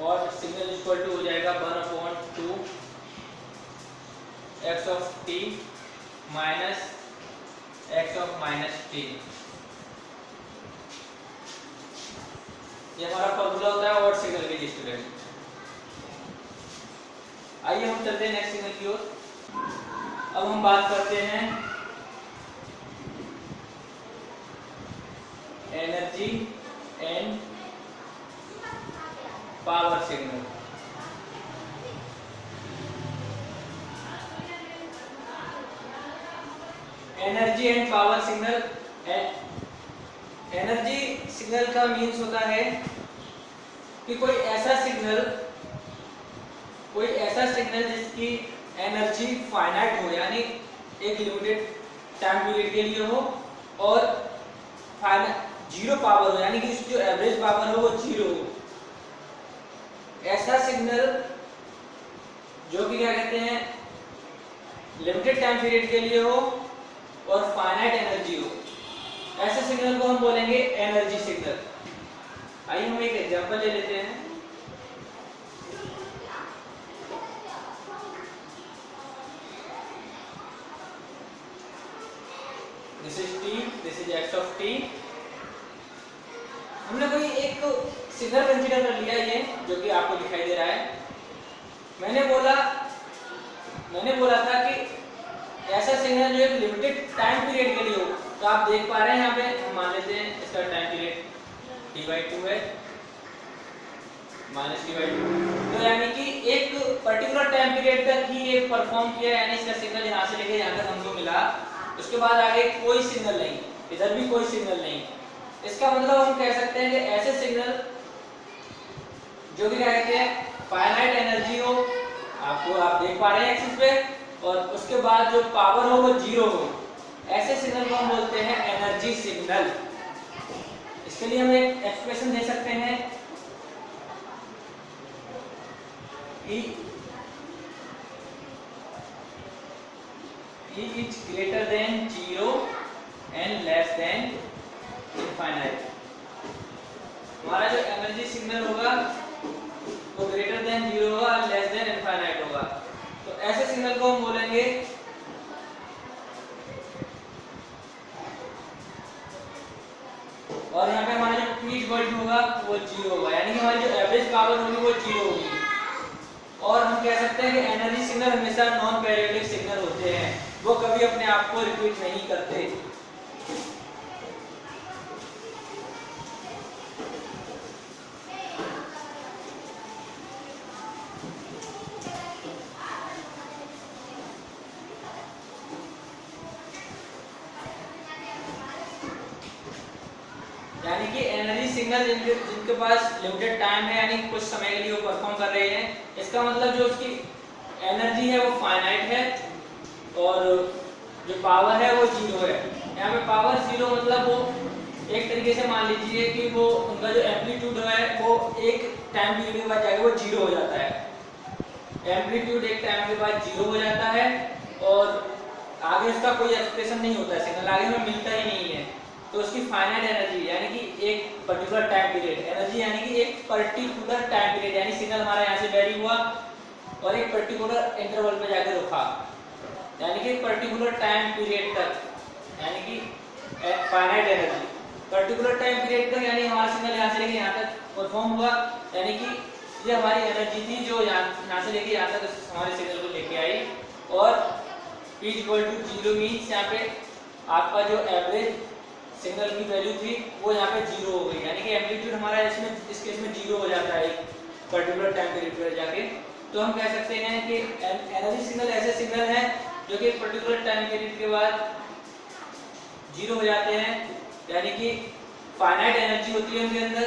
ऑड सिग्नल इक्वल टू हो जाएगा 1/2 x of t minus x of minus t। ये हमारा फॉर्मूला होता है ऑड सिग्नल के लिए स्टूडेंट। आइए हम चलते हैं नेक्स्ट सिग्नल की ओर। अब हम बात करते हैं energy and power signal. Energy and power signal. Energy signal का मीन्स होता है कि कोई ऐसा सिग्नल जिसकी एनर्जी फाइनाइट हो, यानी एक लिमिटेड टाइम पीरियड के लिए हो, और जीरो पावर हो, यानी कि उसकी जो एवरेज पावर हो वो जीरो हो। ऐसा सिग्नल जो कि क्या कहते हैं, लिमिटेड टाइम पीरियड के लिए हो और फाइनाइट एनर्जी हो, ऐसे सिग्नल को हम बोलेंगे एनर्जी सिग्नल। आइए हम एक एग्जांपल ले लेते हैं। This is t, this is x of t। हमने कोई एक सिग्नल कंसीडर कर लिया, ये जो कि आपको दिखाई दे रहा है। मैंने बोला था कि ऐसा सिग्नल जो एक लिमिटेड टाइम पीरियड के लिए हो, तो आप देख पा रहे हैं यहाँ पे, हम मान लेते हैं इसका टाइम पीरियड t/2 है माइनस t/2। तो यानी कि एक पर्टिकुलर टाइम पीरियड तक ही ये परफॉर्म किया, यानी इसका सिग्नल यहाँ से लेके यहाँ तक हमको मिला। उसके बाद आगे कोई सिग्नल नहीं, इधर भी कोई सिग्नल नहीं। इसका मतलब हम कह सकते हैं कि ऐसे सिग्नल जो कि क्या कहते हैं फाइनाइट एनर्जी हो, आप देख पा रहे हैं एक्सिस पे, और उसके बाद जो पावर हो वो जीरो हो, ऐसे सिग्नल को हम बोलते हैं एनर्जी सिग्नल। इसके लिए हम एक एक्सप्रेशन दे सकते हैं, E is greater than 0 and less than infinite। हमारा जो एनर्जी सिग्नल होगा वो ग्रेटर देन 0 होगा और लेस देन इनफाइनाइट होगा। तो ऐसे सिग्नल को हम बोलेंगे और यहाँ पे हमारा जो पीक वोल्ट होगा वो 0 होगा, यानी कि हमारी जो एवरेज पावर होगी वो 0 होगी। और हम कह सकते हैं कि एनर्जी सिग्नल हमेशा नॉन पीरियोडिक सिग्नल होते हैं, वो कभी अपने आप को रिपीट नहीं करते। यानी कि एनर्जी सिग्नल जिनके पास लिमिटेड टाइम है, यानी कुछ समय के लिए वो परफॉर्म कर रहे हैं, इसका मतलब जो उसकी एनर्जी है वो फाइनाइट है और जो पावर है वो जीरो है। यहाँ पे पावर जीरो मतलब वो एक तरीके से मान लीजिए कि वो उनका जो एम्पलीट्यूड है वो एक टाइम पीरियड के बाद जाके वो जीरो हो जाता है। एम्पलीट्यूड एक टाइम के बाद जीरो हो जाता है और आगे उसका कोई एक्सप्रेशन नहीं होता है, सिग्नल आगे में मिलता ही नहीं है। तो उसकी फाइनाइट एनर्जी यानी कि एक पर्टिकुलर टाइम पीरियड, एनर्जी यानी कि एक पर्टिकुलर टाइम पीरियड, यानी सिग्नल हमारा यहाँ से वेरी हुआ और एक पर्टिकुलर इंटरवल पे जाकर रुका, यानी कि पर्टिकुलर टाइम पीरियड तक, यानी कि finite energy particular time period तक, यानी हमारा सिग्नल यहाँ से लेके यहाँ तक परफॉर्म हुआ, यानी कि ये हमारी एनर्जी थी जो यहाँ से लेके यहाँ तक हमारे सिग्नल को लेके आई। और p = 0 मीन्स यहाँ पे आपका जो एवरेज सिग्नल की वैल्यू थी वो यहाँ पे 0 हो गई, यानी कि एम्पलीट्यूड हमारा इसमें इस केस में 0 हो जाता है पर्टिकुलर टाइम पीरियड पर जाके। तो हम कह सकते हैं कि एनर्जी सिग्नल ऐसे सिग्नल हैं जो कि एक पर्टिकुलर टाइम पीरियड के बाद 0 हो जाते हैं यानी कि फाइनाइट एनर्जी होती है उनके अंदर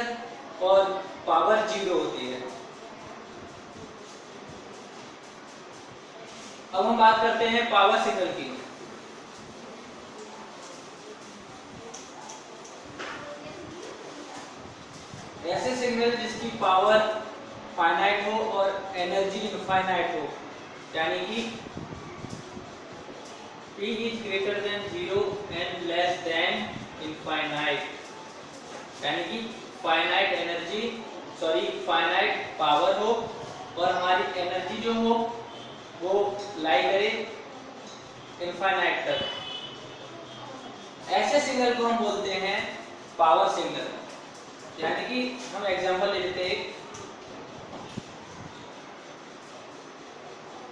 और पावर 0 होती है। अब हम बात करते हैं पावर सिग्नल की। ऐसे सिग्नल जिसकी पावर फाइनाइट हो और एनर्जी इनफाइनाइट हो, यानी कि P is greater than 0 and less than infinite, यानी कि फाइनाइट एनर्जी फाइनाइट पावर हो और हमारी एनर्जी जो हो वो लाई करे इनफाइनाइट तक। ऐसे सिग्नल को हम बोलते हैं पावर सिग्नल। यानी कि हम एग्जांपल ले लेते हैं,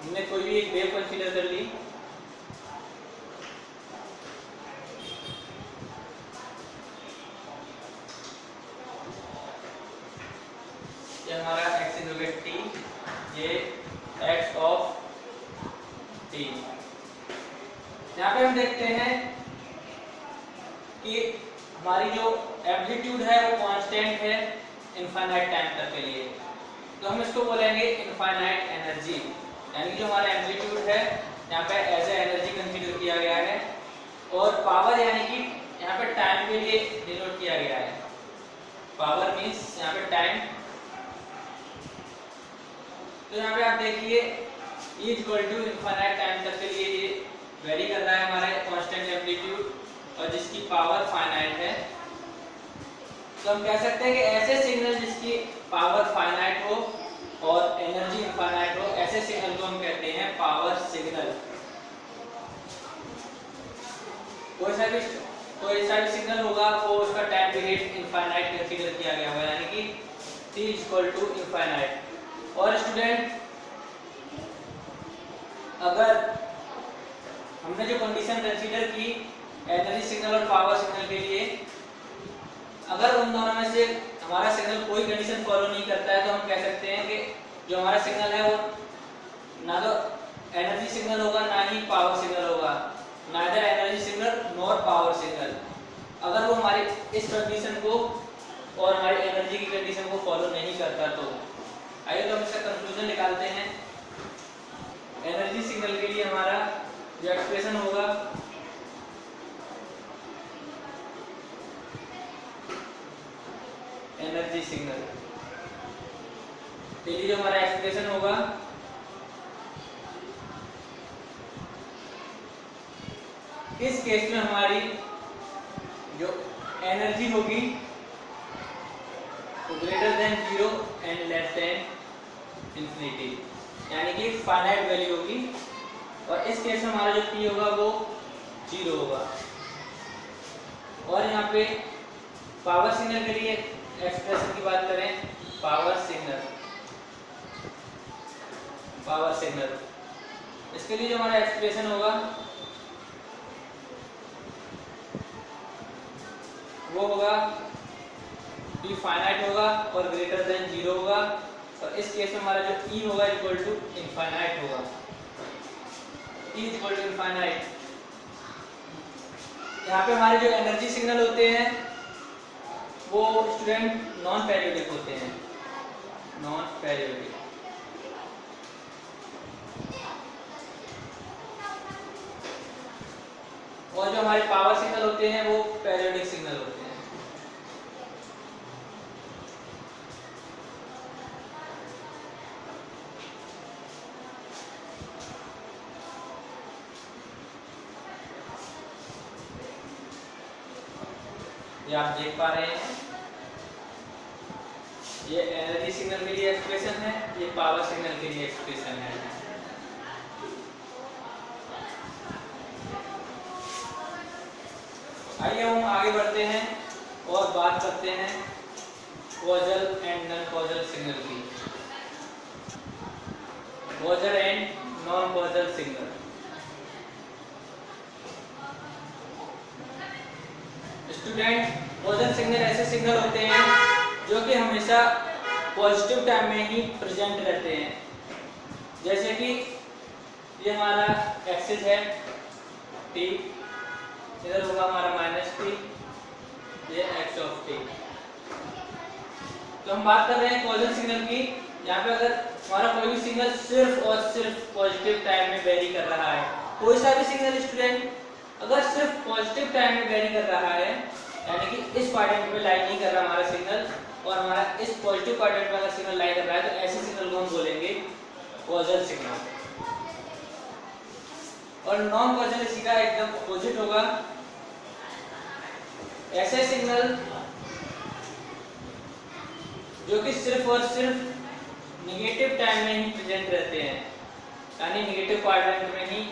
हमने कोई भी एक वेव कंसीडर कर ली, ये हमारा x इज t, ये x ऑफ t। यहाँ पे हम देखते हैं कि हमारी जो एम्पलीट्यूड है वो कांस्टेंट है इनफाइनाइट टाइम तक के लिए, तो हम इसको बोलेंगे इनफाइनाइट एनर्जी। यानी जो हमारा एम्पलीट्यूड है यहाँ पे एज ए एनर्जी कंसीडर किया गया है, और पावर यानी कि यहाँ पे टाइम के लिए डिनोट किया गया है। पावर मींस यहाँ पे टाइम। तो यहाँ पे आप देखिए E equal to infinite time तक के लिए ये वेरी कर रहा है हमारा कांस्टेंट एम्पलीट्यूड, और जिसकी पावर फाइनाइट है। तो हम कह सकते हैं कि ऐसे सिग्नल जिसकी पावर फाइनाइट हो और एनर्जी इनफाइनाइट हो, ऐसे सिग्नल को हम कहते हैं पावर सिग्नल। कोई सा भी सिग्नल होगा वो उसका टाइम पीरियड इनफाइनाइट कंसीडर किया गया होगा, यानी कि t इक्वल टू इनफाइनाइट। और स्टूडेंट, अगर हमने जो कंडीशन कंसीडर की एनर्जी सिग्नल और पावर सिग्नल के लिए, अगर उन दोनों में से हमारा सिग्नल कोई कंडीशन फॉलो नहीं करता है, तो हम कह सकते हैं कि जो हमारा सिग्नल है वो ना तो एनर्जी सिग्नल होगा ना ही पावर सिग्नल होगा, neither energy signal nor power signal. अगर वो हमारी इस कंडीशन को और हमारी एनर्जी की कंडीशन को फॉलो नहीं करता तो आइए तो हम इसका कंक्लूजन निकालते हैं। एनर्जी सिग्नल के लिए हमारा जो एक्सप्रेशन होगा एनर्जी सिग्नल के लिए जो हमारा एक्सप्रेशन होगा इस केस में हमारी जो एनर्जी होगी वो greater than 0 and less than infinity, यानी कि फाइनाइट वैल्यू होगी, और इस केस में हमारा जो p होगा वो 0 होगा। और यहाँ पे पावर सिग्नल के लिए एक्सप्रेशन की बात करें, पावर सिग्नल इसके लिए जो हमारा एक्सप्रेशन होगा वो होगा p फाइनाइट होगा और ग्रेटर देन 0 होगा, और इस केस में हमारा जो e होगा इक्वल टू इनफाइनाइट होगा। e equal to infinite. यहाँ पे हमारे जो एनर्जी सिग्नल होते हैं वो स्टूडेंट नॉन पेरियोडिक होते हैं, नॉन पेरियोडिक। और जो हमारे पावर सिग्नल होते हैं वो पेरियोडिक सिग्नल होते हैं। ये आप देख पा रहे हैं, ये एनर्जी सिग्नल के लिए एक्सप्रेशन है, ये पावर सिग्नल के लिए एक्सप्रेशन है। आइए हम आगे बढ़ते हैं और बात करते हैं causal and non causal signal की। Causal and non causal signal. Student, causal signal ऐसे सिग्नल होते हैं जो कि हमेशा पॉजिटिव टाइम में ही प्रेजेंट रहते हैं। जैसे कि ये हमारा एक्सिस है t, इधर होगा हमारा -t, ये एक्स ऑफ टी। तो हम बात कर रहे हैं कॉजल सिग्नल की। यहाँ पे अगर हमारा कोई भी सिग्नल सिर्फ और सिर्फ पॉजिटिव टाइम में वेरी कर रहा है, कोई सा भी सिग्नल स्टूडेंट अगर सिर्फ पॉजिटिव टाइम में वेरी कर रहा है, यानी कि इस क्वाड्रेंट में लाइन नहीं कर रहा हमारा सिग्नल और हमारा इस पॉजिटिव क्वाड्रेंट में अगर सिग्नल लाइन कर रहा है, तो ऐसे सिग्नल को हम बोलेंगे कॉजल सिग्नल। और नॉन कॉजल इसका एकदम अपोजिट होगा। ऐसे सिग्नल जो कि सिर्फ और सिर्फ नेगेटिव टाइम में ही प्रेजेंट रहते हैं, यानी नेगेटिव क्वाड्रेंट में ही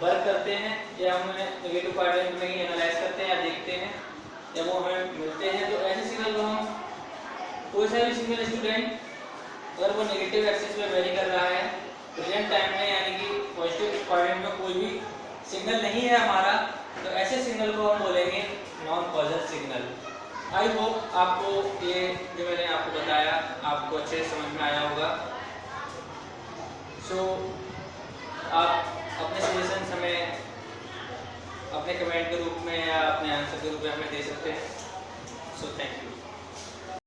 वर्क करते हैं, या हम उन्हें नेगेटिव क्वाड्रेंट में ही एनालाइज करते हैं या देखते हैं, या वो हमें मिलते हैं। तो ऐसे सिग्नल को हम, कोई सा भी सिग्नल स्टूडेंट अगर वो नेगेटिव एक्सिस में वेरी कर रहा है प्रेजेंट टाइम में, यानी कि पॉजिटिव क्वाड्रेंट में कोई भी सिग्नल नहीं है हमारा, तो ऐसे सिग्नल को हम बोलेंगे non causal signal. I hope आपको ये जो मैंने आपको बताया आपको अच्छे से समझ में आया होगा। सो आप अपने सजेशन हमें अपने कमेंट के रूप में या अपने आंसर के रूप में हमें दे सकते हैं। So thank you.